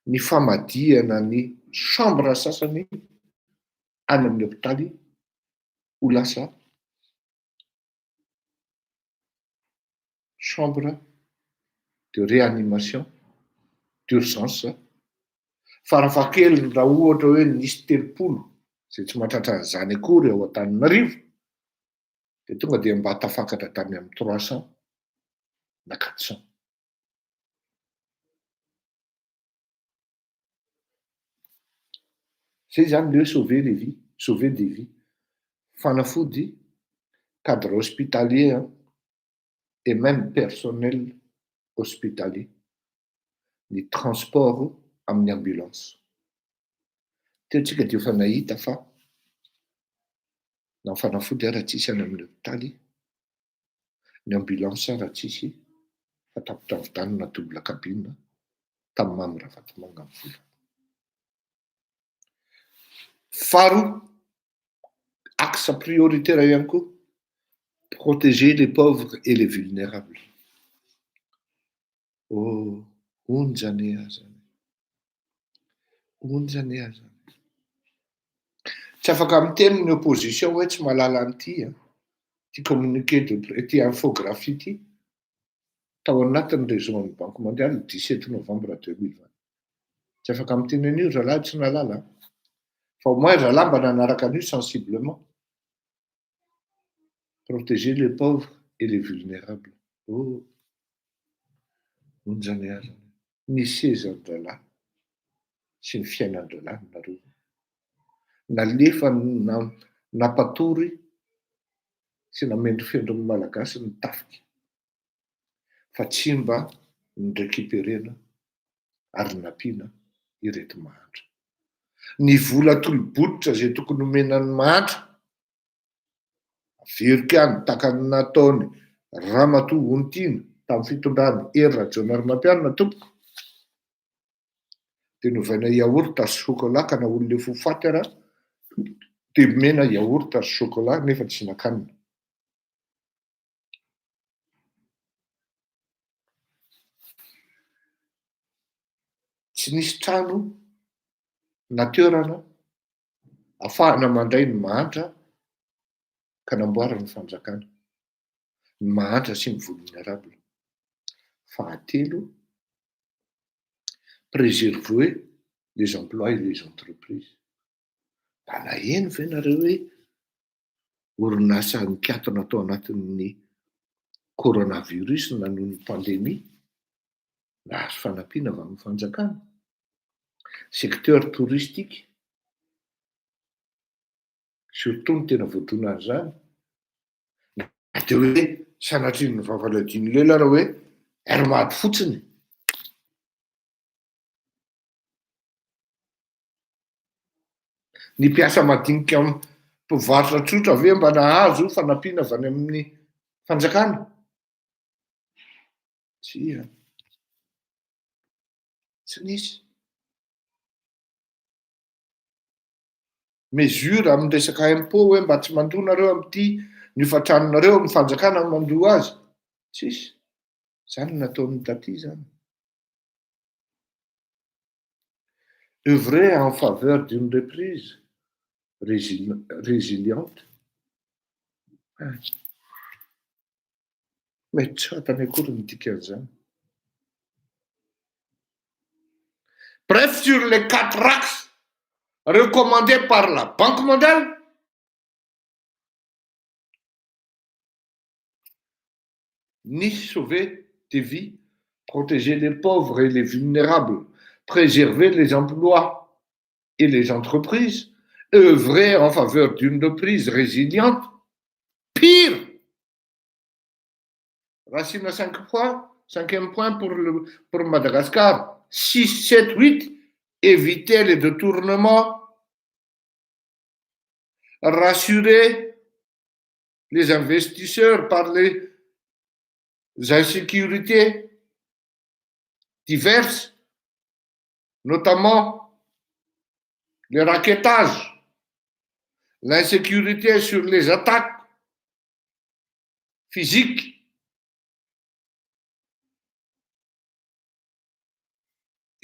ny famadihana ny chambre sasany any amin'ny hôpitaly ho lasa chambre de réanimation d'urgence. Farafahakeliny raha ohatra hoe nisy 30 izay tsy mahatratra an'izany akory ao Antananarivo dia tonga dia mba tafakatra tany amin'ny 300 na 400. Zay zany le hoe sauver des vies. Fanafody, cadre hospitalier et même personnel hospitalier. Ny transport amin'ny ambulance. Teotsika dia efa nahita fa na fanafody raha tsisy any amin'ny hôpitaly, ny ambulance raha tsisy fa tapotavitanina double cabine tamin'ny mamy Ravatomanga amin'ny vola. Faharoa, axe prioritaire ihany koa, protéger les pauvres et les vulnérables. Oh, onjany azany. Onjany azany. Tsy afaka miteny ny opposition hoe tsy mahalala an'ity, ty communiqué ty infographie ty, tao anatin'ny réseau-n'ny Banque mondiale le 17 novembre 2020. Tsy afaka miteny an'io zalahy tsy nalala. Fa au moins zalahy mba nanaraka an'io sensiblement. Protéger les pauvres et les vulnérables. Oh, onjany azany. Ny sezan-dralahy sy ny fiainan-dralahy nareo. Nalefa napatory sy namendry fendron'ny malagasy ny tafika. Fa tsy mba nirecuperena ary nampiana ireto mahantra. Ny vola tolo-bodotra zay tokony omenan'ny mahantra, averika tahaka ny nataony Ramatoa Ontiana tamin'ny fitondrany Hery Rajaonarimampianina tompoko, dia novaina yaourt sy chocolat ka naolona fo faty raha, dia mena yaourt sy chocolat nefa tsy nakanina. Tsy nisy trano na toerana ahafahana mandray ny mahantra ka namboara ny fanjakana. Ny mahantra sy ny vulnérable. Fahatelo, préserver les emplois et les entreprises. Alaheno ve nareo hoe orinasa nikatona tao anatin'ny coronavirus na noho ny pandémie nahazo fanampiana avy amin'ny fanjakana. Secteur touristique, surtout ny tena voadona an'izany. Dia hoe sanatrin'ny vavaladiany lela raha hoe Hermady fotsiny. Ny mpiasa madinika mpivarotra tsotra ve mba nahazo fanampiana avy any amin'ny fanjakana? Tsy nisy. Mesure amin'ny resaka impôt hoe mba tsy mandoa nareo amin'ity ny hofatranonareo amin'ny fanjakana mandoa azy. Tsisy. Zany nataony taty zany. Œuvrer en faveur d'une reprise résiliente. Mety tsy fantany akory ny dikan'izany. Bref, sur les 4 axes recommandés par la Banque mondiale, ni sauver des vies, protéger les pauvres et les vulnérables, préserver les emplois et les entreprises, œuvrer en faveur d'une reprise résiliente. Pire, Racine à 5 points, 5e point pour Madagascar, 6, 7, 8, éviter les détournements, rassurer les investisseurs par les insécurités diverses, notamment le rackettage, l'insécurité sur les attaques physiques,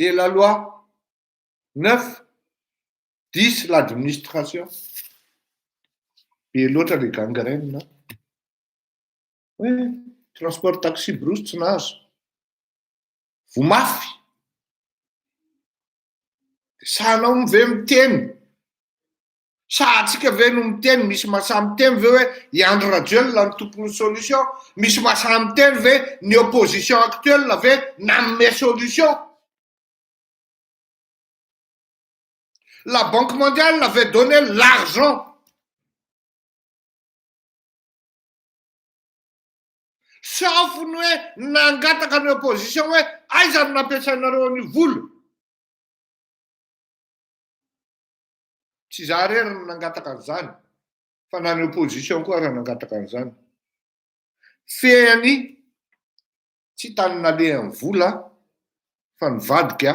et la loi 9, 10, l'administration. Et l'autre, les gangrènes, là. Oui, transport taxi, brousse, tsunazo. Vous mafy. Sanao miveo miteny. Sa atsika ve no miteny misy mahasahy miteny ve hoe Andry Rajoelina ny tompon'ny solution? Misy mahasahy miteny ve ny opposition actuelle ve nanome solution? La Banque mondiale avait donné l'argent. Sauf nous, nangataka ny opposition hoe aiza no nampiasainareo ny vola. Tsy za rery no nangataka an'izany, fa na ny opposition koa raha nangataka an'izany. Fehany tsy tany nalehan'ny vola fa nivadika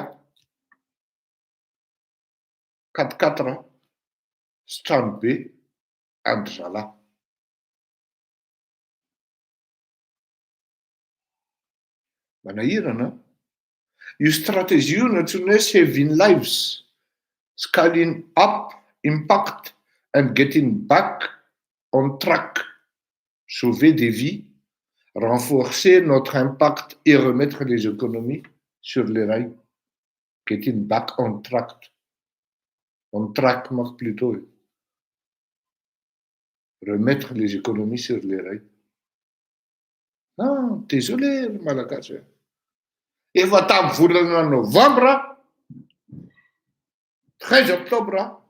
4x4 sy trano be Andry Zalahy. Manahirana io stratégie io natsoina hoe saving lives, scaling up impact and getting back on track, sauver des vies, renforcer notre impact et remettre les économies sur les rails. Getting back on track. On track marque plutôt. Remettre les économies sur les rails. Non, désolé, le malagasy. Efa tamin'ny volana novembre, 13 octobre,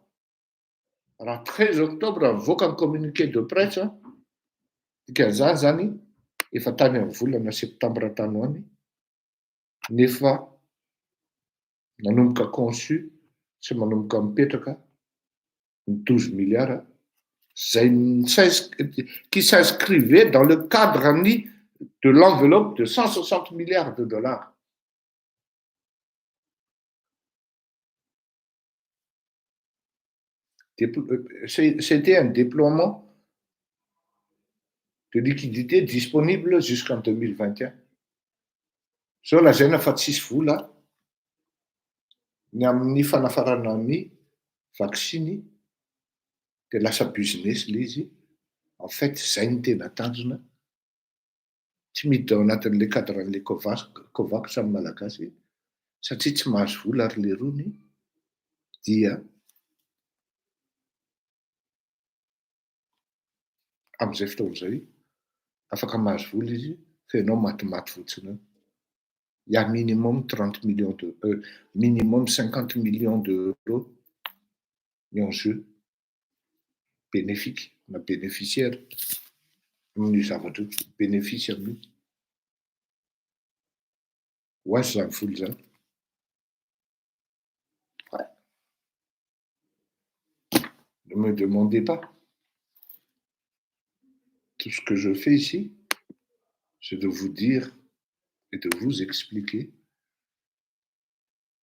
raha 13 octobre nivoaka ny communiqué de presse, dikan'izany zany efa tany amin'ny volana septembre tany ho any, nefa nanomboka conçu sy manomboka mipetraka ny 12 milliards qui s'inscrivait dans le cadre de l'enveloppe de 160 milliards de dollars. C'était un déploiement de liquidités disponibles jusqu'en 2021. So lazaina fa tsisy vola ny amin'ny fanafarana ny vaksiny dia lasa business le izy. En fait, zay ny tena tanjona. Tsy miditra ao anatin'ilay cadran'ilay Covax amin'ny malagasy satria tsy mahazo vola ary le rony dia amin'izay fotoan'izay afaka mahazo vola izy fa ianao matimaty fotsiny eo. Il y a minimum 30 millions minimum 50 millions d'euros en jeu bénéfique, na bénéficiaire amin'ny zavatra bénéfice amin'ny ho azy zany vola zany. Ne me demandez pas. Tout ce que je fais ici, c'est de vous dire et de vous expliquer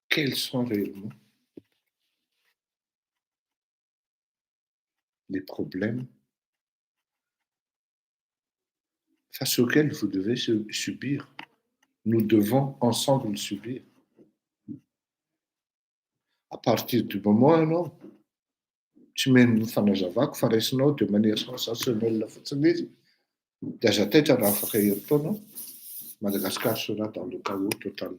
quels sont réellement les problèmes face auxquels vous devez subir. Nous devons ensemble subir. À partir du moment où tsy meny mifanazavako fa raisinao de manière sensationnelle fotsiny izy dia aza taitra raha afaka heritaonao. Madagascar sera dans le chaos total.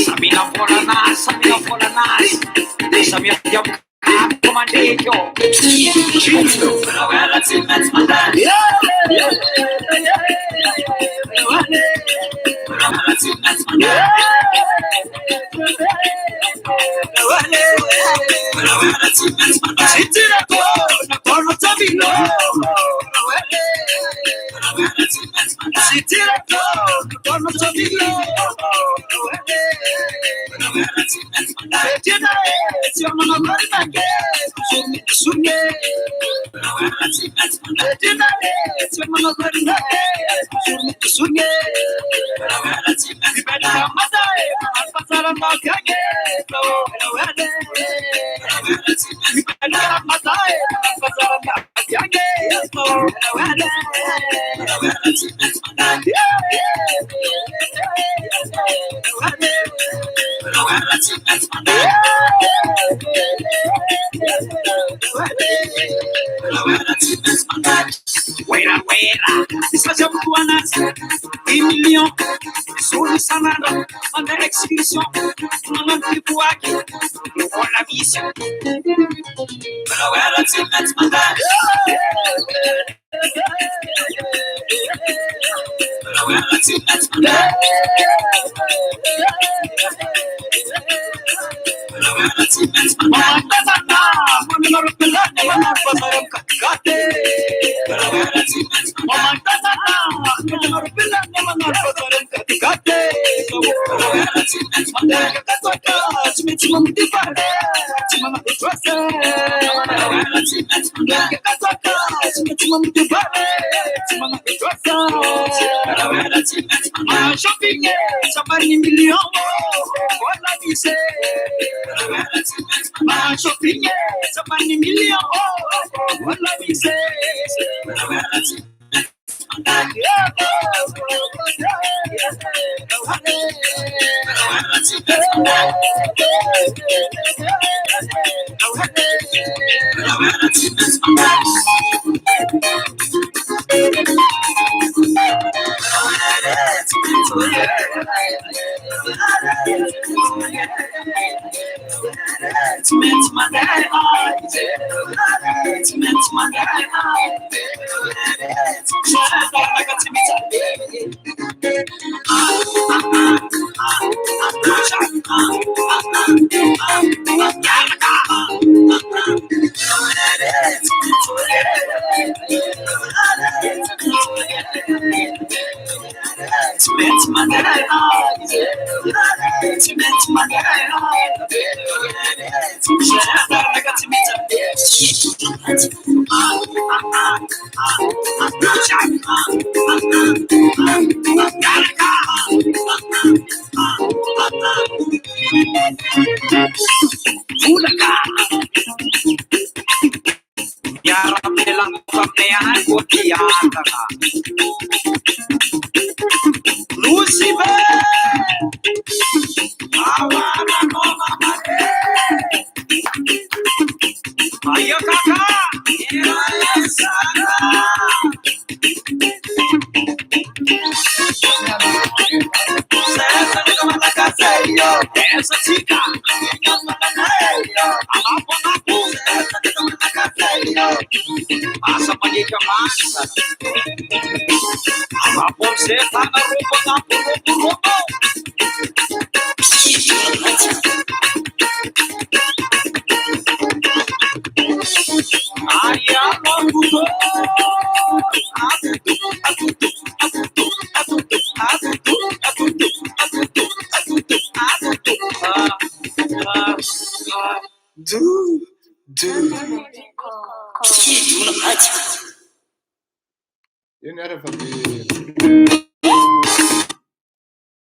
Samina volanazy samia diao komandeko ela tsy maintsy mandany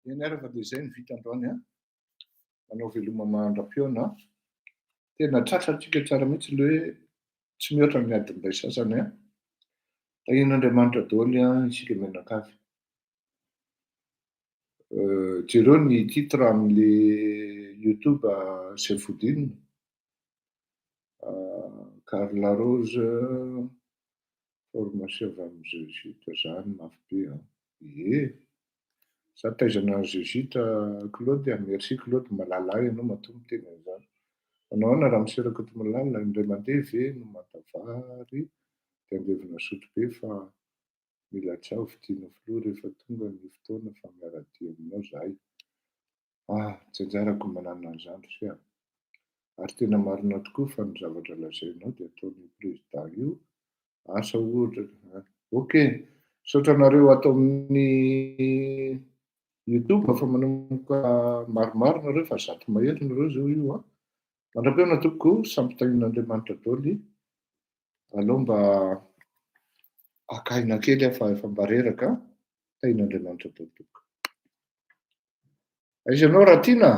Ianarava dia izay ny vita androany a manao veloma mandram-piona tena tratrantsika tsara mihitsy le hoe tsy mihoatra amin'ny adin'iray sasany a tahian'Andriamanitra daholo a isika menakavy. Jereo ny titre amin'le YouTube izay fodinina Carla Rose formation avy amin'ny jésuite zany mafy be a. Za taizana jésuite Claude merci Claude malala ianao matombo tena zany. Manao ahoana raha miseraka eto Malalina indray mandeha ve no matavary dia andevina sotro be fa mila tsao vidiana filoha rehefa tonga ny fotoana fa miara-dia aminao zahay. Tsy anjarako manana an'izany satria ary tena marina tokoa fa ny zavatra lazainao dia ataon'io président io asa ohatra. Ok, saotra anareo ato amin'ny YouTube fa manomboka maromaro nareo fa zato mahery nareo zao io a. Mandram-piona tompoko sampitahin'Andriamanitra daholo aleo mba akaina kely fa efa mba reraka tahin'Andriamanitra daholo tompoko. Aiza anao raha tiana?